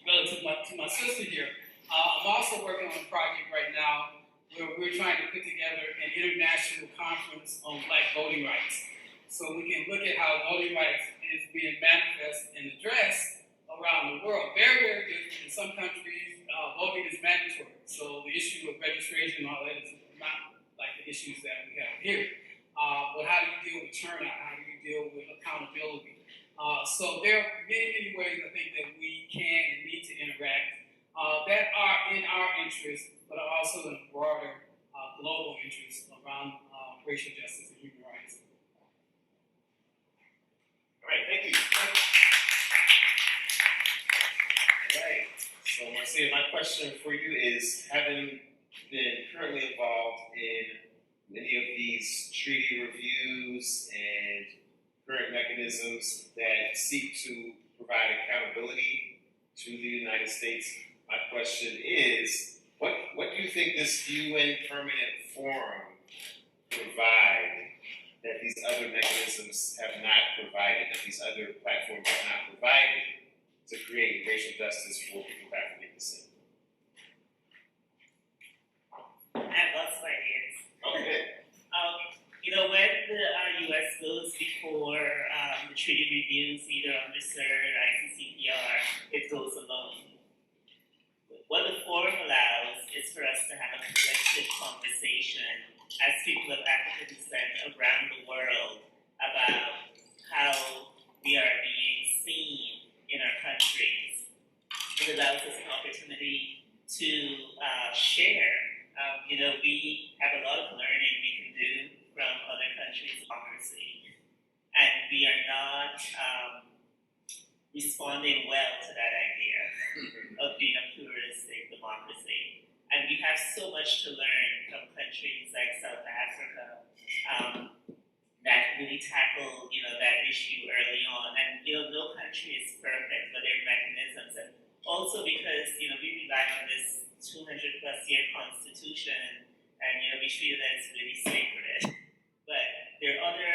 relative to my sister here, I'm also working on a project right now where we're trying to put together an international conference on Black voting rights. So we can look at how voting rights is being manifest and addressed around the world. Very different. In some countries, voting is mandatory. So the issue of registration and all that is not like the issues that we have here. But how do you deal with turnout? How do you deal with accountability? So there are many ways I think that we can and need to interact that are in our interest, but are also in a broader global interest around racial justice and human rights. All right, thank you. All right, so Marcia, my question for you is, having been currently involved in many of these treaty reviews and current mechanisms that seek to provide accountability to the United States, my question is, what do you think this UN Permanent Forum provide that these other mechanisms have not provided, that these other platforms have not provided to create racial justice for people of African descent? I have lots of ideas. Okay. When the U.S. goes before the treaty reviews, either under CERT or ICCPR, it goes alone. What the forum allows is for us to have a collective conversation as people of African descent around the world about how we are being seen in our countries. It allows us an opportunity to share. We have a lot of learning we can do from other countries' democracy, and we are not responding well to that idea of being a pluralistic democracy. And we have so much to learn from countries like South Africa that really tackle, that issue early on. And, no country is perfect, but there are mechanisms. And also because, we rely on this 200+ year constitution, and, we treat it as really sacred. But there are other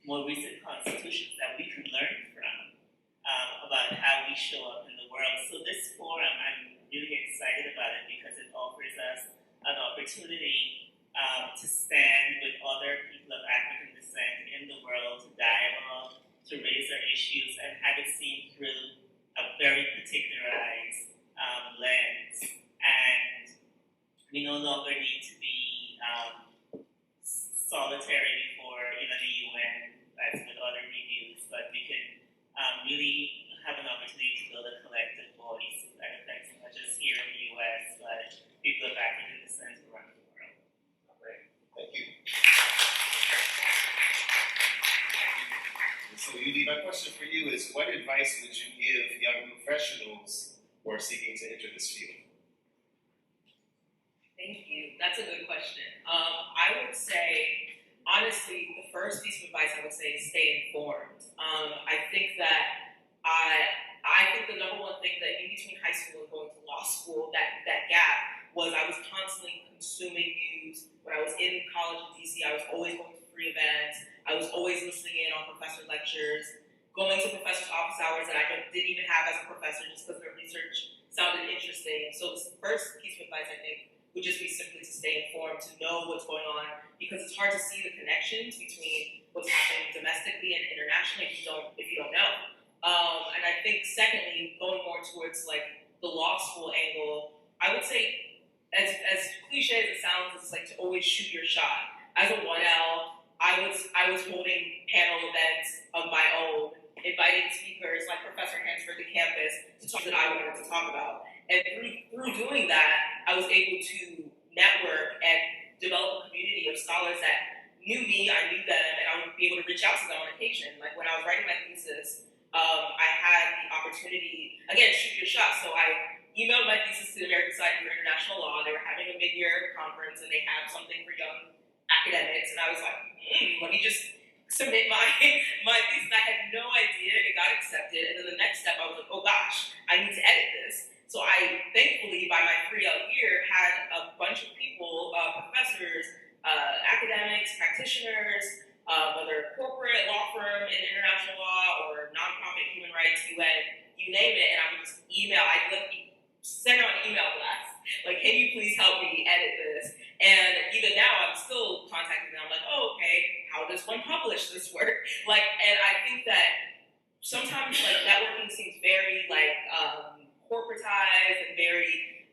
more recent constitutions that we can learn from about how we show up in the world. So this forum, I'm really excited about it because it offers us an opportunity to stand with other people of African descent in the world, to dialogue, to raise our issues, and have it seen through a very particularized lens. And we no longer need to be solitary before the UN, as with other reviews, but we can really have an opportunity to build a collective voice that affects not just here in the US, but people of African descent around the world. All right, thank you. And so, Yudi, my question for you is, what advice would you give young professionals who are seeking to enter this field? Thank you. That's a good question. I would say, honestly, the first piece of advice I would say is stay informed. I think the number one thing that in between high school and going to law school, that gap was I was constantly consuming news. When I was in college in DC, I was always going to free events. I was always listening in on professor lectures, going to professors' office hours that I didn't even have as a professor just because their research sounded interesting. So the first piece of advice, I think, would just be simply to stay informed, to know what's going on, because it's hard to see the connections between what's happening domestically and internationally if you don't know. And I think secondly, going more towards like the law school angle, I would say, as cliche as it sounds, it's like to always shoot your shot. As a 1L, I was holding panel events of my own, inviting speakers like Professor Hansford to campus to talk that I wanted to talk about. And through doing that, I was able to network and develop a community of scholars that knew me, I knew them, and I would be able to reach out to them on occasion. Like when I was writing my thesis, I had the opportunity, again, shoot your shot. So I emailed my thesis to the American Society for International Law. They were having a mid-year conference and they had something for young academics. And I was like, let me just submit my thesis. I had no idea it got accepted. And then the next step, I was like, oh gosh, I need to edit this. So I thankfully, by my 3L year, had a bunch of people, professors, academics, practitioners, whether corporate, law firm in international law or nonprofit human rights, UN, you name it, and I would just email, I'd send out an email blast, like, can you please help me edit this? And even now, I'm still contacting them, I'm like, oh, okay, how does one publish this work? Like, and I think that sometimes, like, networking seems very, like, corporatized and very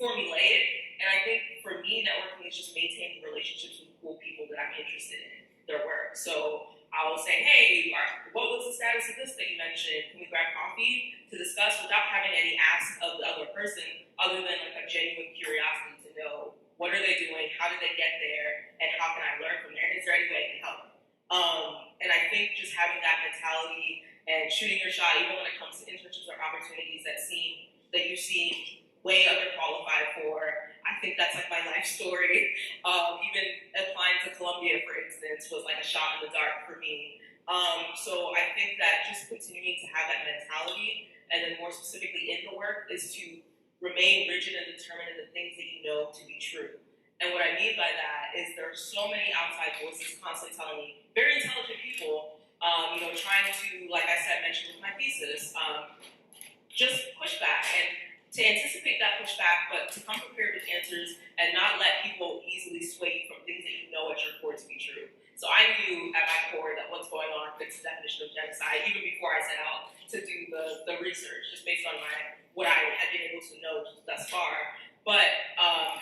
formulaic, and I think for me, networking is just maintaining relationships with cool people that I'm interested in their work. So I will say, hey, what was the status of this that you mentioned? Can we grab coffee to discuss without having any ask of the other person, other than like a genuine curiosity to know what are they doing, how did they get there, and how can I learn from there? And is there any way I can help? And I think just having that mentality and shooting your shot, even when it comes to internships or opportunities that you seem way underqualified for. I think that's like my life story. Even applying to Columbia, for instance, was like a shot in the dark for me. So I think that just continuing to have that mentality, and then more specifically in the work, is to remain rigid and determined in the things that you know to be true. And what I mean by that is there are so many outside voices constantly telling me, very intelligent people, trying to, like I said, mentioned with my thesis, just push back and to anticipate that pushback, but to come prepared with answers and not let people easily sway you from things that you know at your core to be true. So I knew at my core that what's going on fits the definition of genocide, even before I set out to do the research, just based on what I had been able to know thus far. But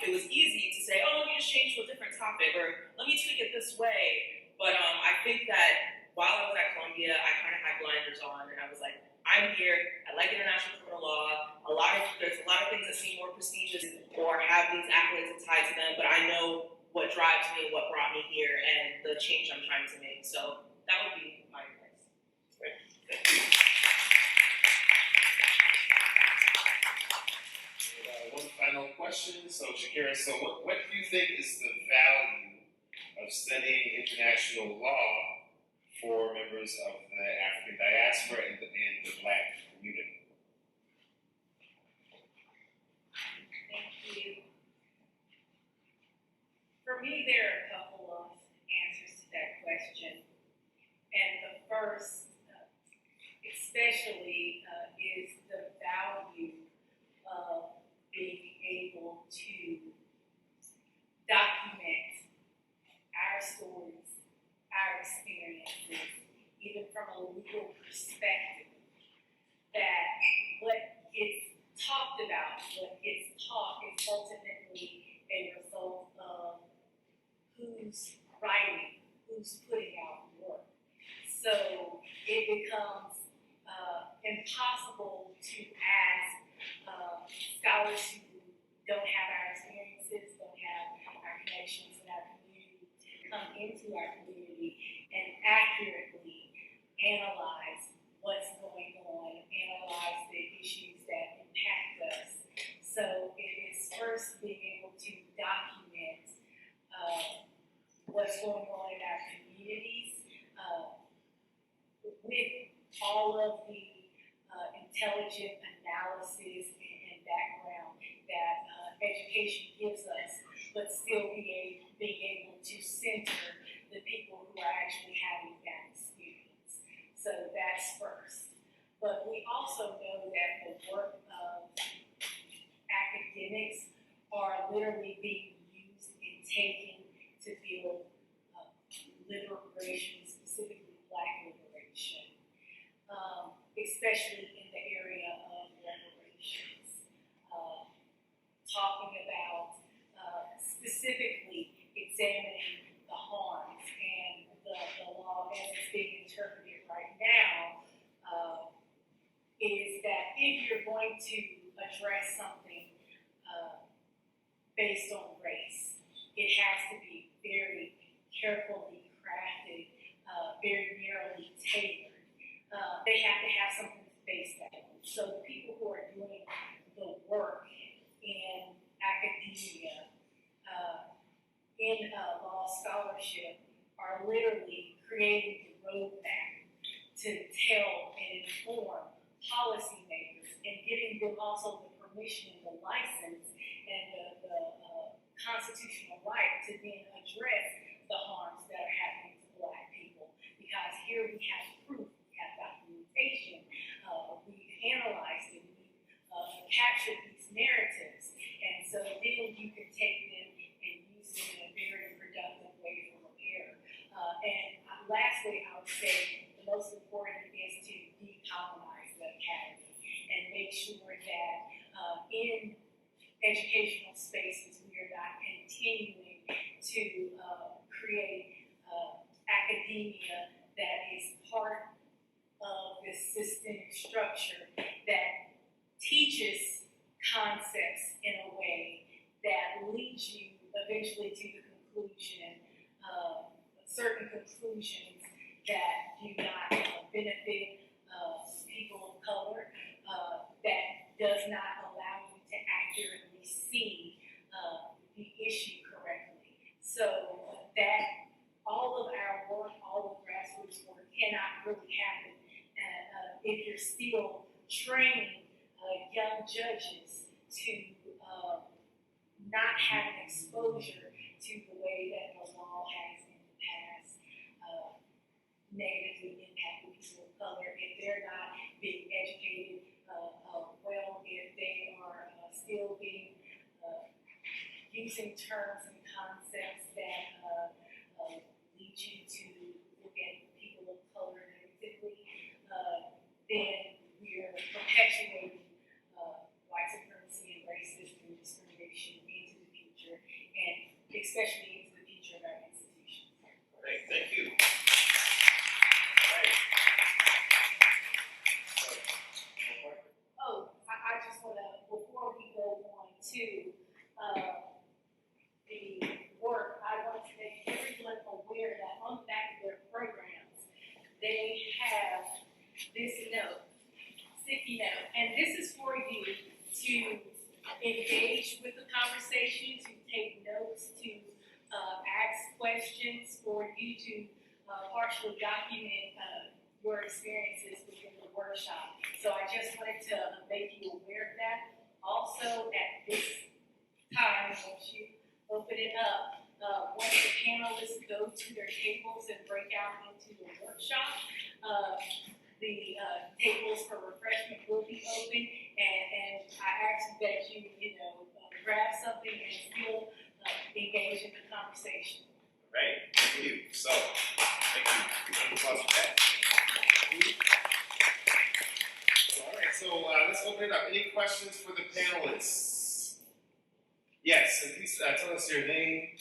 it was easy to say, oh, let me just change to a different topic, or let me tweak it this way. But I think that while I was at Columbia, I kind of had blinders on, and I was like, I'm here, I like international criminal law, there's a lot of things that seem more prestigious or have these accolades tied to them, but I know what drives me and what brought me here and the change I'm trying to make. So that would be my advice. Great. Thank you. One final question. So Shakira, what do you think is the value of studying international law for members of the African diaspora and the Black community? Thank you. For me, there are a couple of answers to that question. And the first, especially, is the value of being able to document our stories, our experiences, even from a legal perspective, that what gets talked about, what gets taught is ultimately a result of who's writing, who's putting out work. So it becomes impossible to ask scholars who don't have our experiences, don't have our connections in our community, to come into our community and accurately analyze what's going on, analyze the issues that impact us. So it is first being able to document what's going on in our communities with all of the intelligent analysis and background that education gives us, but still being able to center the people who are actually having that experience. So that's first. But we also know that the work of academics are literally being used in taking to build liberation, specifically Black liberation, especially in the area of reparations. Talking about specifically examining the harms and the law as it's being interpreted right now, is that if you're going to address something based on race, it has to be very carefully crafted, very narrowly tailored. they have to have something to base that on. So the people who are doing the work in academia, in law scholarship, are literally creating the roadmap to tell and inform policymakers and giving them also the permission and the license and the constitutional right to then address the harms that are happening to Black people. Because here we have proof, we have documentation, we've analyzed it, we've captured these narratives, and so then you can take them and use them in a very productive way for repair. And lastly, I would say the most important is to decolonize the academy and make sure that in educational spaces we are not continuing to create academia that is part of this systemic structure that teaches concepts in a way that leads you eventually to the conclusion, certain conclusions that do not benefit people of color, that does not allow you to accurately see the issue correctly. So that all of our work, all of grassroots work cannot really happen if you're still training young judges to not have an exposure to the way that the law has in the past negatively impacted people of color, if they're not being educated well, if they are still being using terms and concepts that lead you to look at people of color negatively, then we're perpetuating white supremacy and racism and discrimination into the future, and especially into the future of our institutions. All right, thank you. All right. Oh, I just want to, before we go on to the work, I want to make everyone aware that on the back of their programs, they have this note, sticky note, and this is for you to engage with the conversation, to take notes, to ask questions, for you to partially document your experiences within the workshop. So I just wanted to make you aware of that. Also, at this time, once you open it up, once the panelists go to their tables and break out into the workshop, the tables for refreshment will be open, and I ask that you, grab something and still engage in the conversation. Right, thank you. So, thank you. Round of applause for that. All right, so let's open it up. Any questions for the panelists? Yes, and please tell us your name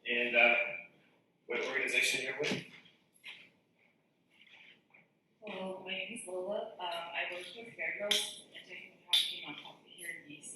and what organization you're with. Hello, my name is Lola. I work with Fairgrowth and technical trafficking nonprofit here in DC.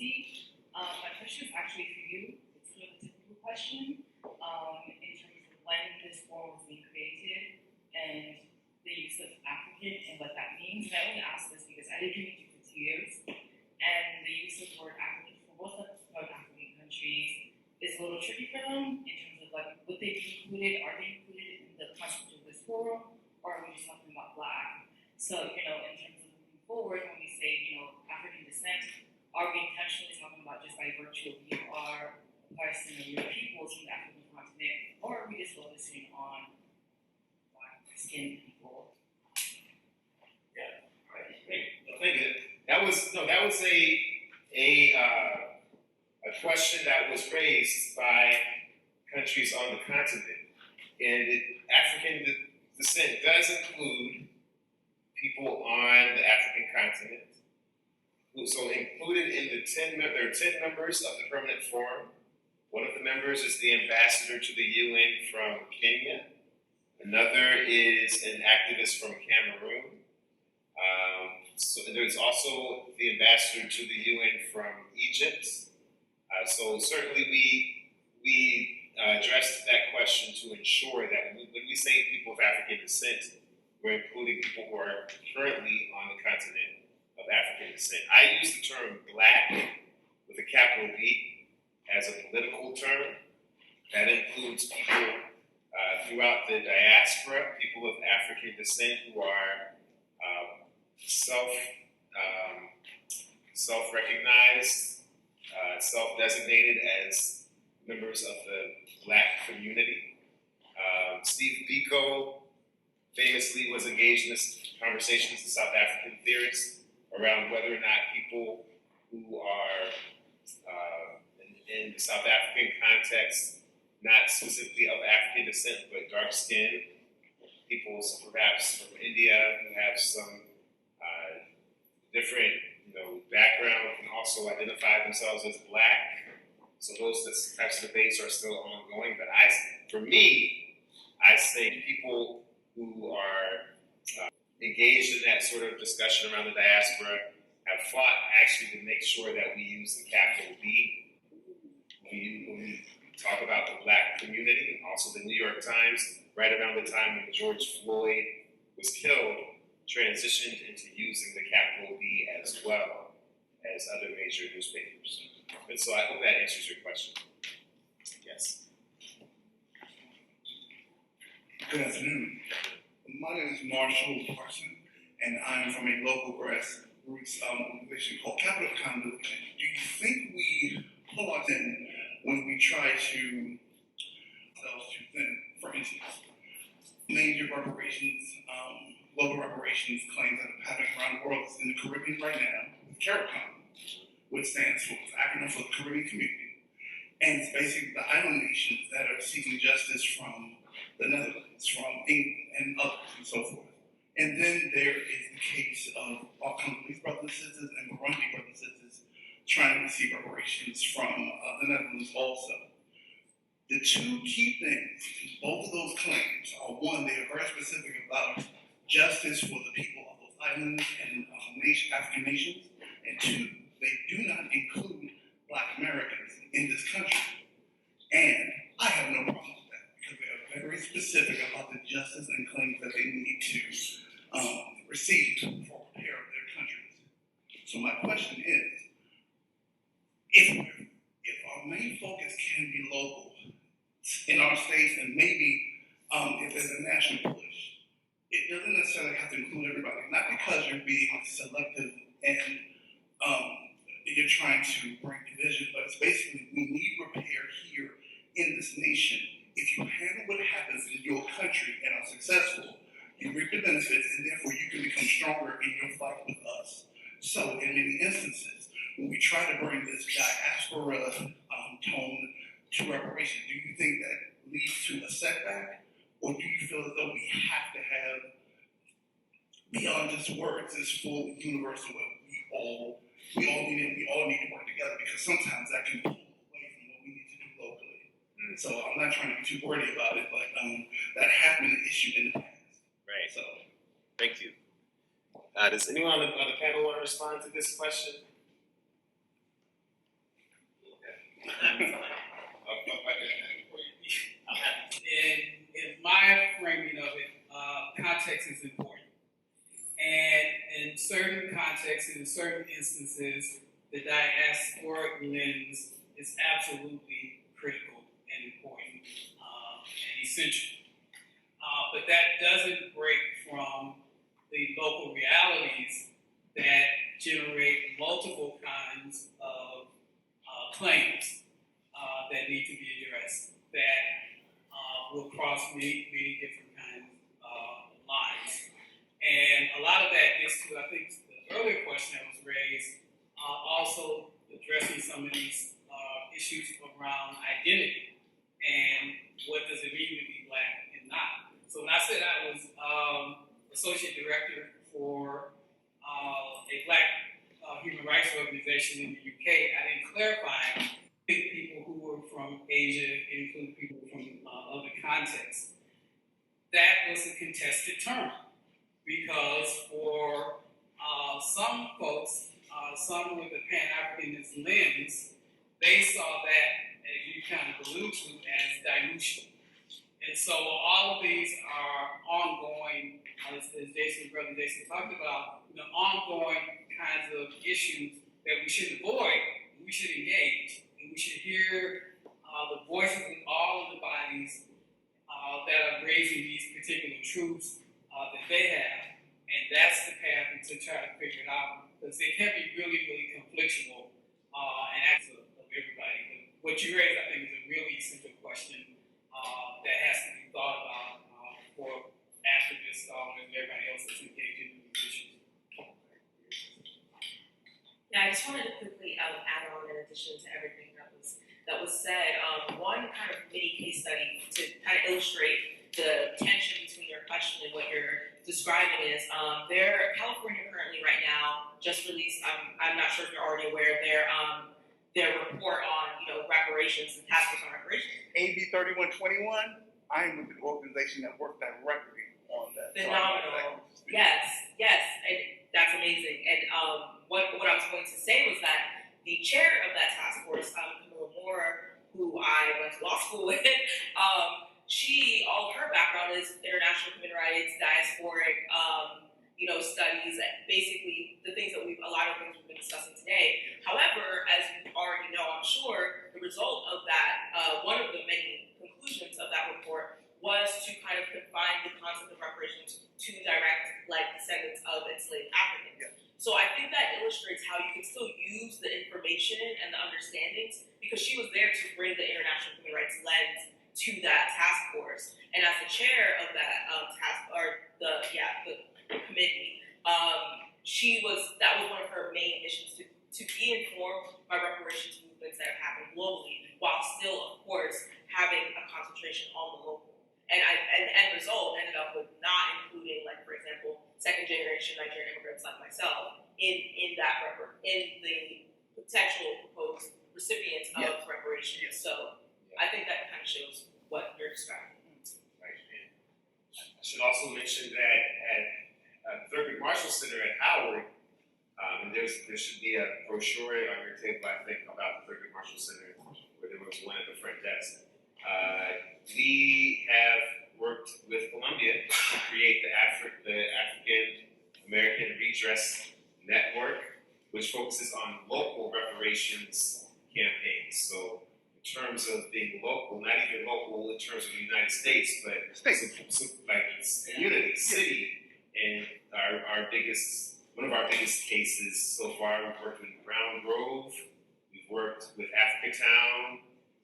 My question is actually for you. It's sort of a typical question in terms of when this forum was being created and the use of African and what that means. And I only ask this because I did Juneteenth for 2 years, and the use of the word African for both of North African countries is a little tricky for them in terms of like would they be included? Are they included in the concept of this forum, or are we just talking about Black? So in terms of moving forward, when we say African descent, are we intentionally talking about just by virtue of you are a person of your peoples from the African continent, or are we just focusing on Black skinned people? Yeah, all right, great. Well, thank you. That was a question that was raised by countries on the continent, and African descent does include people on the African continent. So included in there are 10 members of the Permanent Forum. One of the members is the ambassador to the UN from Kenya. Another is an activist from Cameroon. So there's also the ambassador to the UN from Egypt. So certainly we addressed that question to ensure that when we say people of African descent, we're including people who are currently on the continent of African descent. I use the term Black with a capital B as a political term. That includes people throughout the diaspora, people of African descent who are self-recognized, self-designated as members of the Black community. Steve Biko famously was engaged in this conversation as a South African theorist around whether or not people who are in the South African context, not specifically of African descent, but dark skinned people, perhaps from India, who have some different, background, can also identify themselves as Black. So those types of debates are still ongoing. But for me, I say people who are engaged in that sort of discussion around the diaspora have fought actually to make sure that we use the capital B when we talk about the Black community. Also, the New York Times, right around the time when George Floyd was killed, transitioned into using the capital B as well as other major newspapers. And so I hope that answers your question. Yes. Good afternoon. My name is Marshall Parson, and I'm from a local grassroots organization called Capital Conduit. Do you think we pull our in when we try to ourselves too thin? For instance, major reparations, local reparations claims that are happening around the world in the Caribbean right now, with CARICOM, which stands for the acronym for the Caribbean Community. And it's basically the island nations that are seeking justice from the Netherlands, from England, and others, and so forth. And then there is the case of our Congolese brothers and sisters and Burundi brothers and sisters trying to receive reparations from the Netherlands also. The two key things in both of those claims are, one, they are very specific about justice for the people of those islands and African nations, and two, they do not include Black Americans in this country. And I have no problem with that because they are very specific about the justice and claims that they need to receive for repair of their countries. So my question is, if our main focus can be local in our states, and maybe if there's a national push, it doesn't necessarily have to include everybody. Not because you're being selective and you're trying to bring division, but it's basically we need repair here in this nation. If you handle what happens in your country and are successful, you reap the benefits, and therefore you can become stronger in your fight with us. So in many instances, when we try to bring this diaspora tone to reparation, do you think that leads to a setback? Or do you feel as though we have to have, beyond just words, this full universal where we all need to work together, because sometimes that can pull away from what we need to do locally. So I'm not trying to be too wordy about it, but that has been an issue in the past. Right. So Thank you. Does anyone on the panel want to respond to this question? In my framing of it, context is important. And in certain contexts, in certain instances, the diasporic lens is absolutely critical and important and essential. But that doesn't break from the local realities that generate multiple kinds of claims that need to be addressed, that will cross many different kinds of lines. And a lot of that gets to, I think, the earlier question that was raised, also addressing some of these issues around identity and what does it mean to be Black and not. So when I said I was associate director for a Black human rights organization in the UK, I didn't clarify people who were from Asia, include people from other contexts. That was a contested term because for some folks, some with a Pan-Africanist lens, they saw that, as you kind of allude to, as dilution. And so all of these are ongoing as Brother Jason talked about, ongoing kinds of issues that we should avoid, we should engage, and we should hear the voices of all of the bodies that are raising these particular truths that they have. And that's the path to try to figure it out, because they can be really, really conflictual and acts of everybody. But what you raised, I think, is a really essential question that has to be thought about for activists and everybody else that's engaged in these issues. Yeah, I just wanted to quickly add on, in addition to everything that was said, one kind of mini case study to kind of illustrate the tension between your question and what you're describing is California currently right now just released. I'm not sure if you're already aware of their report on reparations and task force on reparations. AB 3121. I am with an organization that works directly on that. Phenomenal. Yes, and that's amazing. And what I was going to say was that the chair of that task force, Camilla Moore, who I went to law school with, all of her background is international human rights, diasporic, studies, basically a lot of things we've been discussing today. However, as you already know, I'm sure, the result of that, one of the many conclusions of that report was to kind of confine the concept of reparations to direct, descendants of enslaved Africans. Yeah. So I think that illustrates how you can still use the information and the understandings, because she was there to bring the international human rights lens to that task force. And as the chair of that the committee, that was one of her main missions to be informed by reparations movements that have happened globally, while still, of course, having a concentration on the local. And the end result ended up with not including, for example, second generation Nigerian immigrants like myself in the potential proposed recipients of reparations. Yes. So I think that kind of shows what you're describing. Right. And I should also mention that at Thurgood Marshall Center at Howard, and there should be a brochure on your table, I think, about the Thurgood Marshall Center, where there was one at the front desk. We have worked with Columbia to create the African American Redress Network, which focuses on local reparations campaigns. So in terms of being local, not even local in terms of the United States, but community, city, and one of our biggest cases so far, we've worked with Brown Grove, we've worked with Africatown,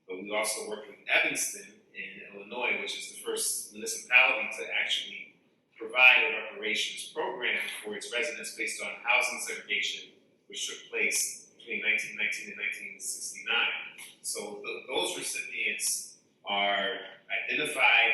but we also worked with Evanston in Illinois, which is the first municipality to actually provide a reparations program for its residents based on housing segregation, which took place between 1919 and 1969. So those recipients are identified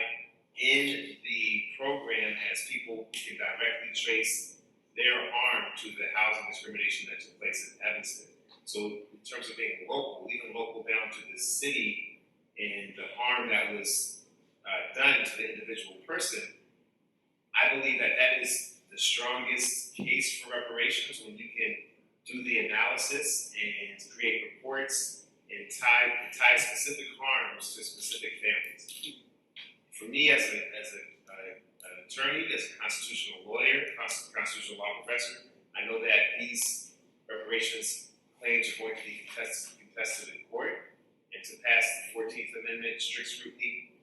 in the program as people who can directly trace their harm to the housing discrimination that took place in Evanston. So in terms of being local, even local down to the city and the harm that was done to the individual person, I believe that is the strongest case for reparations, when you can do the analysis and create reports and tie specific harms to specific families. For me, as an attorney, as a constitutional lawyer, constitutional law professor, I know that these reparations claims are going to be contested in court, and to pass the 14th Amendment strict scrutiny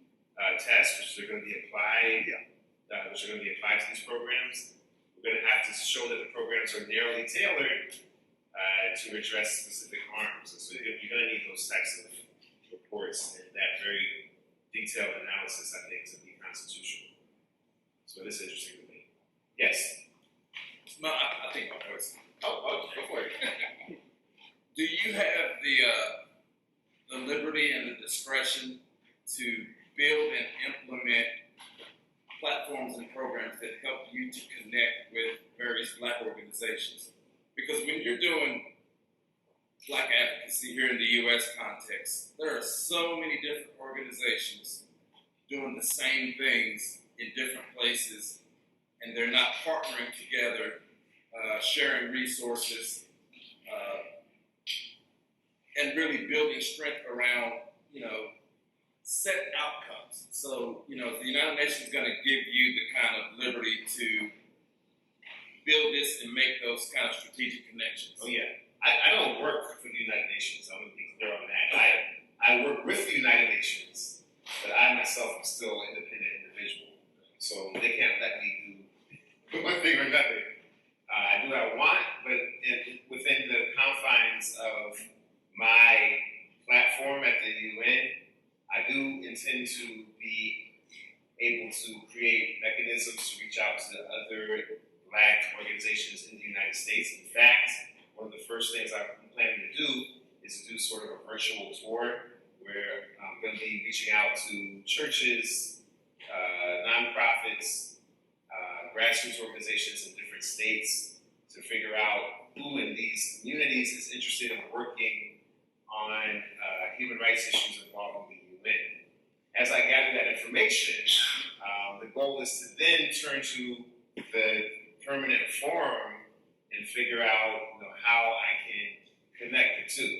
test, which are going to be applied to these programs, we're going to have to show that the programs are narrowly tailored to address specific harms. And so you're going to need those types of reports and that very detailed analysis, I think, to be constitutional. So it is interesting to me. Yes? No, I think my voice. Oh, go for it. Do you have the liberty and the discretion to build and implement platforms and programs that help you to connect with various Black organizations? Because when you're doing Black advocacy here in the U.S. context, there are so many different organizations doing the same things in different places, and they're not partnering together, sharing resources, and really building strength around, set outcomes. So, you know, the United Nations is going to give you the kind of liberty to build this and make those kind of strategic connections. Oh yeah, I don't work for the United Nations. I'm gonna be clear on that. I work with the United Nations, but I myself am still an independent individual. So they can't let me do one thing or another. I do what I want, but within the confines of my platform at the UN, I do intend to be able to create mechanisms to reach out to other Black organizations in the United States. In fact, one of the first things I'm planning to do is to do sort of a virtual tour where I'm going to be reaching out to churches, nonprofits, grassroots organizations in different states to figure out who in these communities is interested in working on human rights issues involving the UN. As I gather that information, the goal is to then turn to the permanent forum and figure out, how I can connect the two.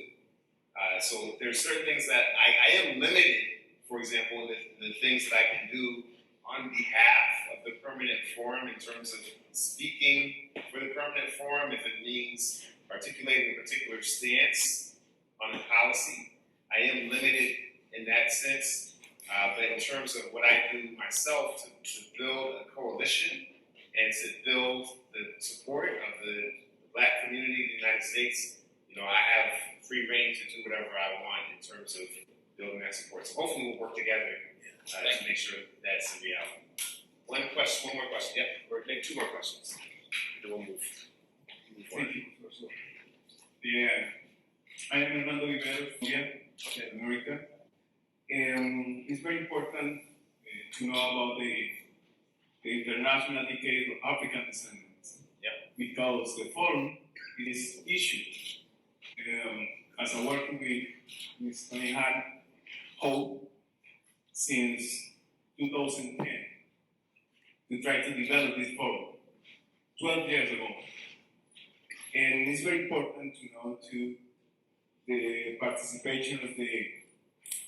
So there's certain things that I am limited, for example, in the things that I can do on behalf of the permanent forum in terms of speaking for the permanent forum, if it means articulating a particular stance on a policy. I am limited in that sense, but in terms of what I do myself to build a coalition and to build the support of the Black community in the United States, I have free reign to do whatever I want in terms of building that support. So hopefully we'll work together to make sure that's a reality. One more question. Yep, or maybe two more questions. Then we'll move forward. Thank you. Yeah, I am Hernando Rivera from Latin America. It's very important to know about the International Decade of African Descendants. Yep. Because the forum is issued as a working with had hope since 2010 to try to develop this forum 12 years ago. And it's very important to know to the participation of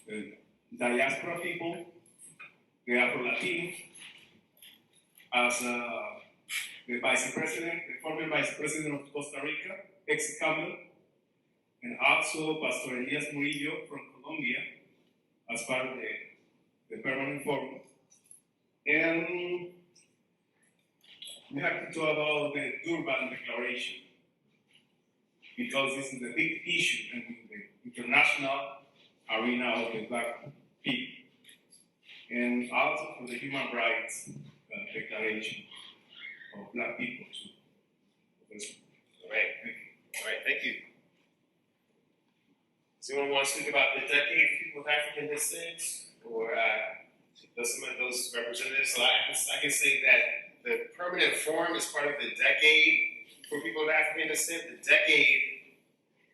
the diaspora people, the Afro-Latino, as the vice president, the former vice president of Costa Rica, ex-incumbent, and also Pastor Elias Murillo from Colombia as part of the permanent forum. And we have to talk about the Durban Declaration because this is a big issue in the international arena of the Black people, and also for the human rights declaration of Black people too. All right, thank you. Does anyone want to speak about the decade for people of African descent, or does some of those representatives? So I can say that the permanent forum is part of the decade for people of African descent. The decade.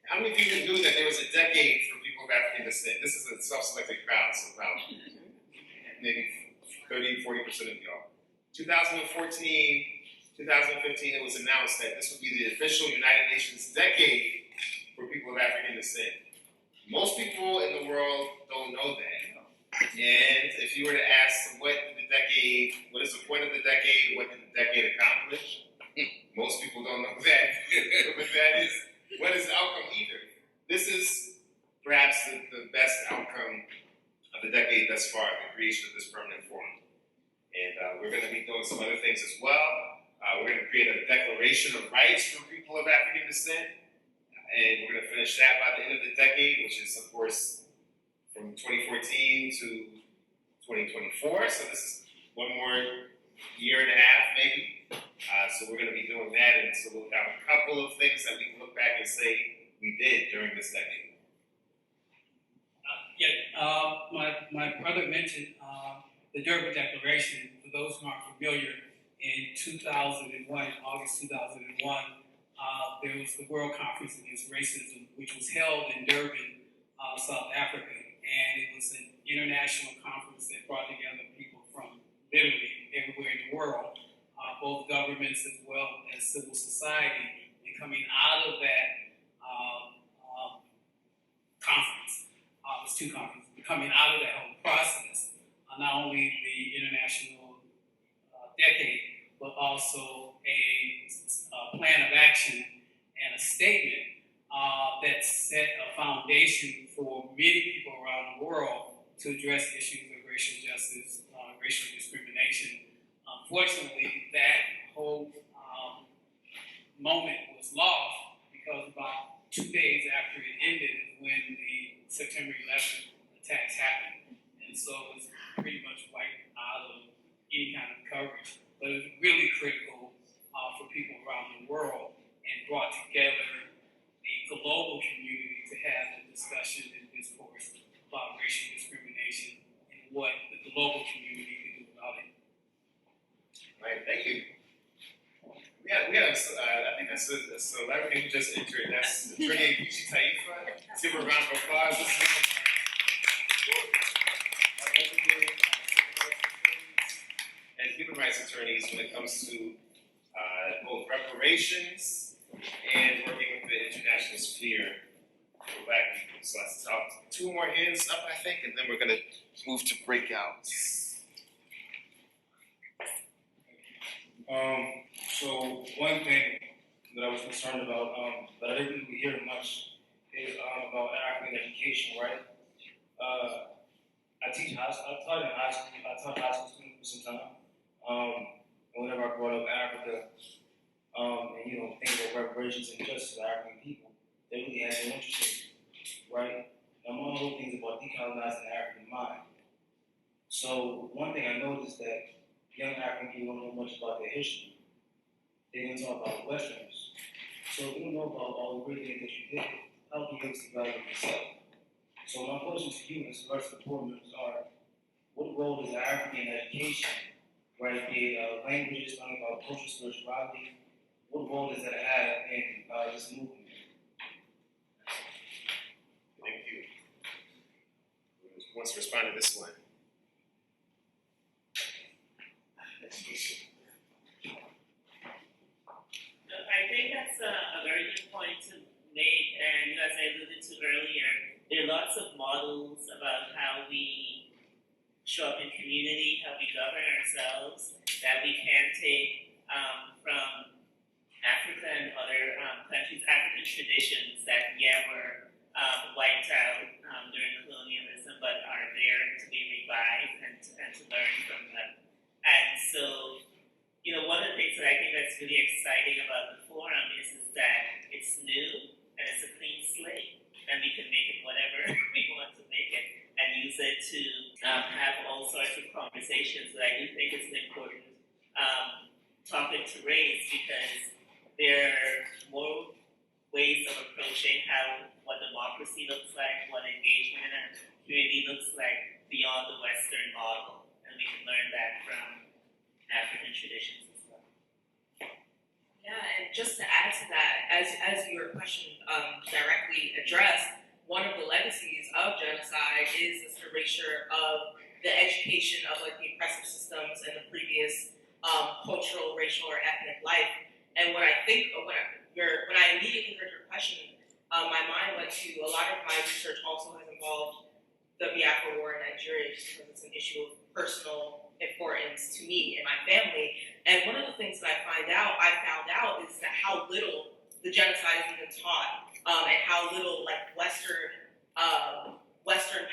How many of you knew that there was a decade for people of African descent? This is a self-selected crowd, so about maybe 30-40% of y'all. 2014, 2015, it was announced that this would be the official United Nations decade for people of African descent. Most people in the world don't know that. And if you were to ask what is the point of the decade, what did the decade accomplish? Most people don't know that. But what is the outcome either? This is perhaps the best outcome of the decade thus far, the creation of this permanent forum. And we're going to be doing some other things as well. We're going to create a declaration of rights for people of African descent. And we're going to finish that by the end of the decade, which is, of course, from 2014 to 2024. So this is one more year and a half, maybe. So we're going to be doing that. And so we'll have a couple of things that we can look back and say we did during this decade. My brother mentioned the Durban Declaration. For those who aren't familiar, in 2001, August 2001, there was the World Conference Against Racism, which was held in Durban, South Africa. And it was an international conference that brought together people from literally everywhere in the world, both governments as well as civil society. And coming out of that conference, it was two conferences, coming out of that whole process, not only the international decade, but also a plan of action and a statement that set a foundation for many people around the world to address issues of racial justice, racial discrimination. Unfortunately, that whole moment was lost because about 2 days after it ended is when the September 11th attacks happened. And so it was pretty much wiped out of any kind of coverage. But it was really critical for people around the world and brought together a global community to have a discussion and discourse about racial discrimination and what the global community can do about it. Right, thank you. We have I think that's the celebrity who just entered. That's Attorney Kishi Taifa. Let's give her a round of applause. This is one of our legendary and human rights attorneys when it comes to both reparations and working with the international sphere for Black people. So let's talk 2 more hands up, I think, and then we're going to move to breakouts. So one thing that I was concerned about, that I didn't really hear much, is about African education, right? I taught high school students for some time. And whenever I brought up Africa, and things like reparations and justice for African people, they really had no interest in, right? And among other things about decolonizing the African mind. So one thing I noticed that young African people don't know much about their history. They don't talk about Westerners. So if you don't know about all the great things that you did, how can you evaluate yourself? So my question to you and to the rest of the board members are, what role does African education, right, be it languages, learning about cultural spirituality, what role does that have in this movement? Thank you. Who wants to respond to this one? I think that's a very good point to make, and as I alluded to earlier, there are lots of models about how we show up in community, how we govern ourselves, that we can take from Africa and other countries, African traditions that, were wiped out during colonialism, but are there to be revived and to learn from them. And so, one of the things that I think that's really exciting about the forum is that it's new and it's a clean slate, and we can make it whatever we want to make it and use it to have all sorts of conversations. But I do think it's an important topic to raise because there are more ways of approaching what democracy looks like, what engagement in a community looks like beyond the Western model, and we can learn that from African traditions as well. Yeah, and just to add to that, as your question directly addressed, one of the legacies of genocide is this erasure of the education of the oppressive systems and the previous cultural, racial, or ethnic life. And when I immediately heard your question, my mind went to a lot of my research also has involved the Biafra War in Nigeria because it's an issue of personal importance to me and my family. And one of the things that I found out is that how little the genocide is even taught, and how little Western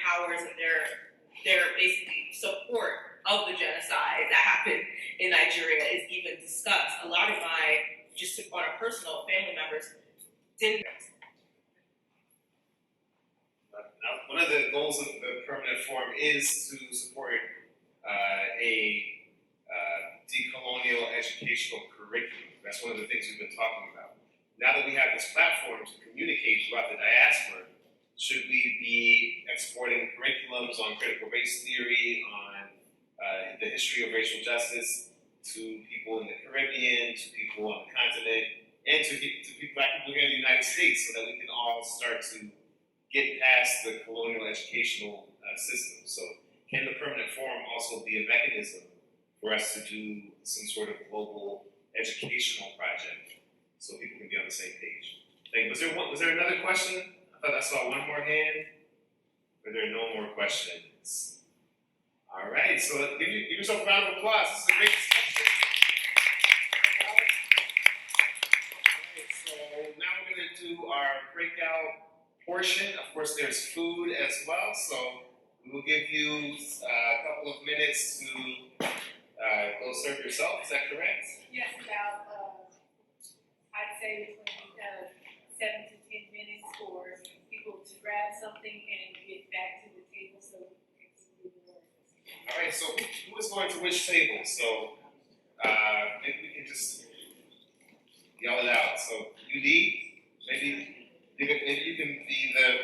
powers and their basically support of the genocide that happened in Nigeria is even discussed. A lot of my, just on a personal, family members didn't. One of the goals of the permanent forum is to support a decolonial educational curriculum. That's one of the things we've been talking about. Now that we have this platform to communicate throughout the diaspora, should we be exporting curriculums on critical race theory, on the history of racial justice to people in the Caribbean, to people on the continent, and to Black people here in the United States so that we can all start to get past the colonial educational system. So can the permanent forum also be a mechanism for us to do some sort of global educational project so people can be on the same page? Was there another question? I thought I saw one more hand. If there are no more questions. All right, so give yourself a round of applause. This is a great discussion. Alright, so now we're gonna do our breakout portion. Of course, there's food as well, so we will give you a couple of minutes to go serve yourself. Is that correct? Yes, about, I'd say between, 7 to 10 minutes for people to grab something and get back to the table so we can continue the work. All right, so who is going to which table? So maybe we can just yell it out. So UD, maybe you can be the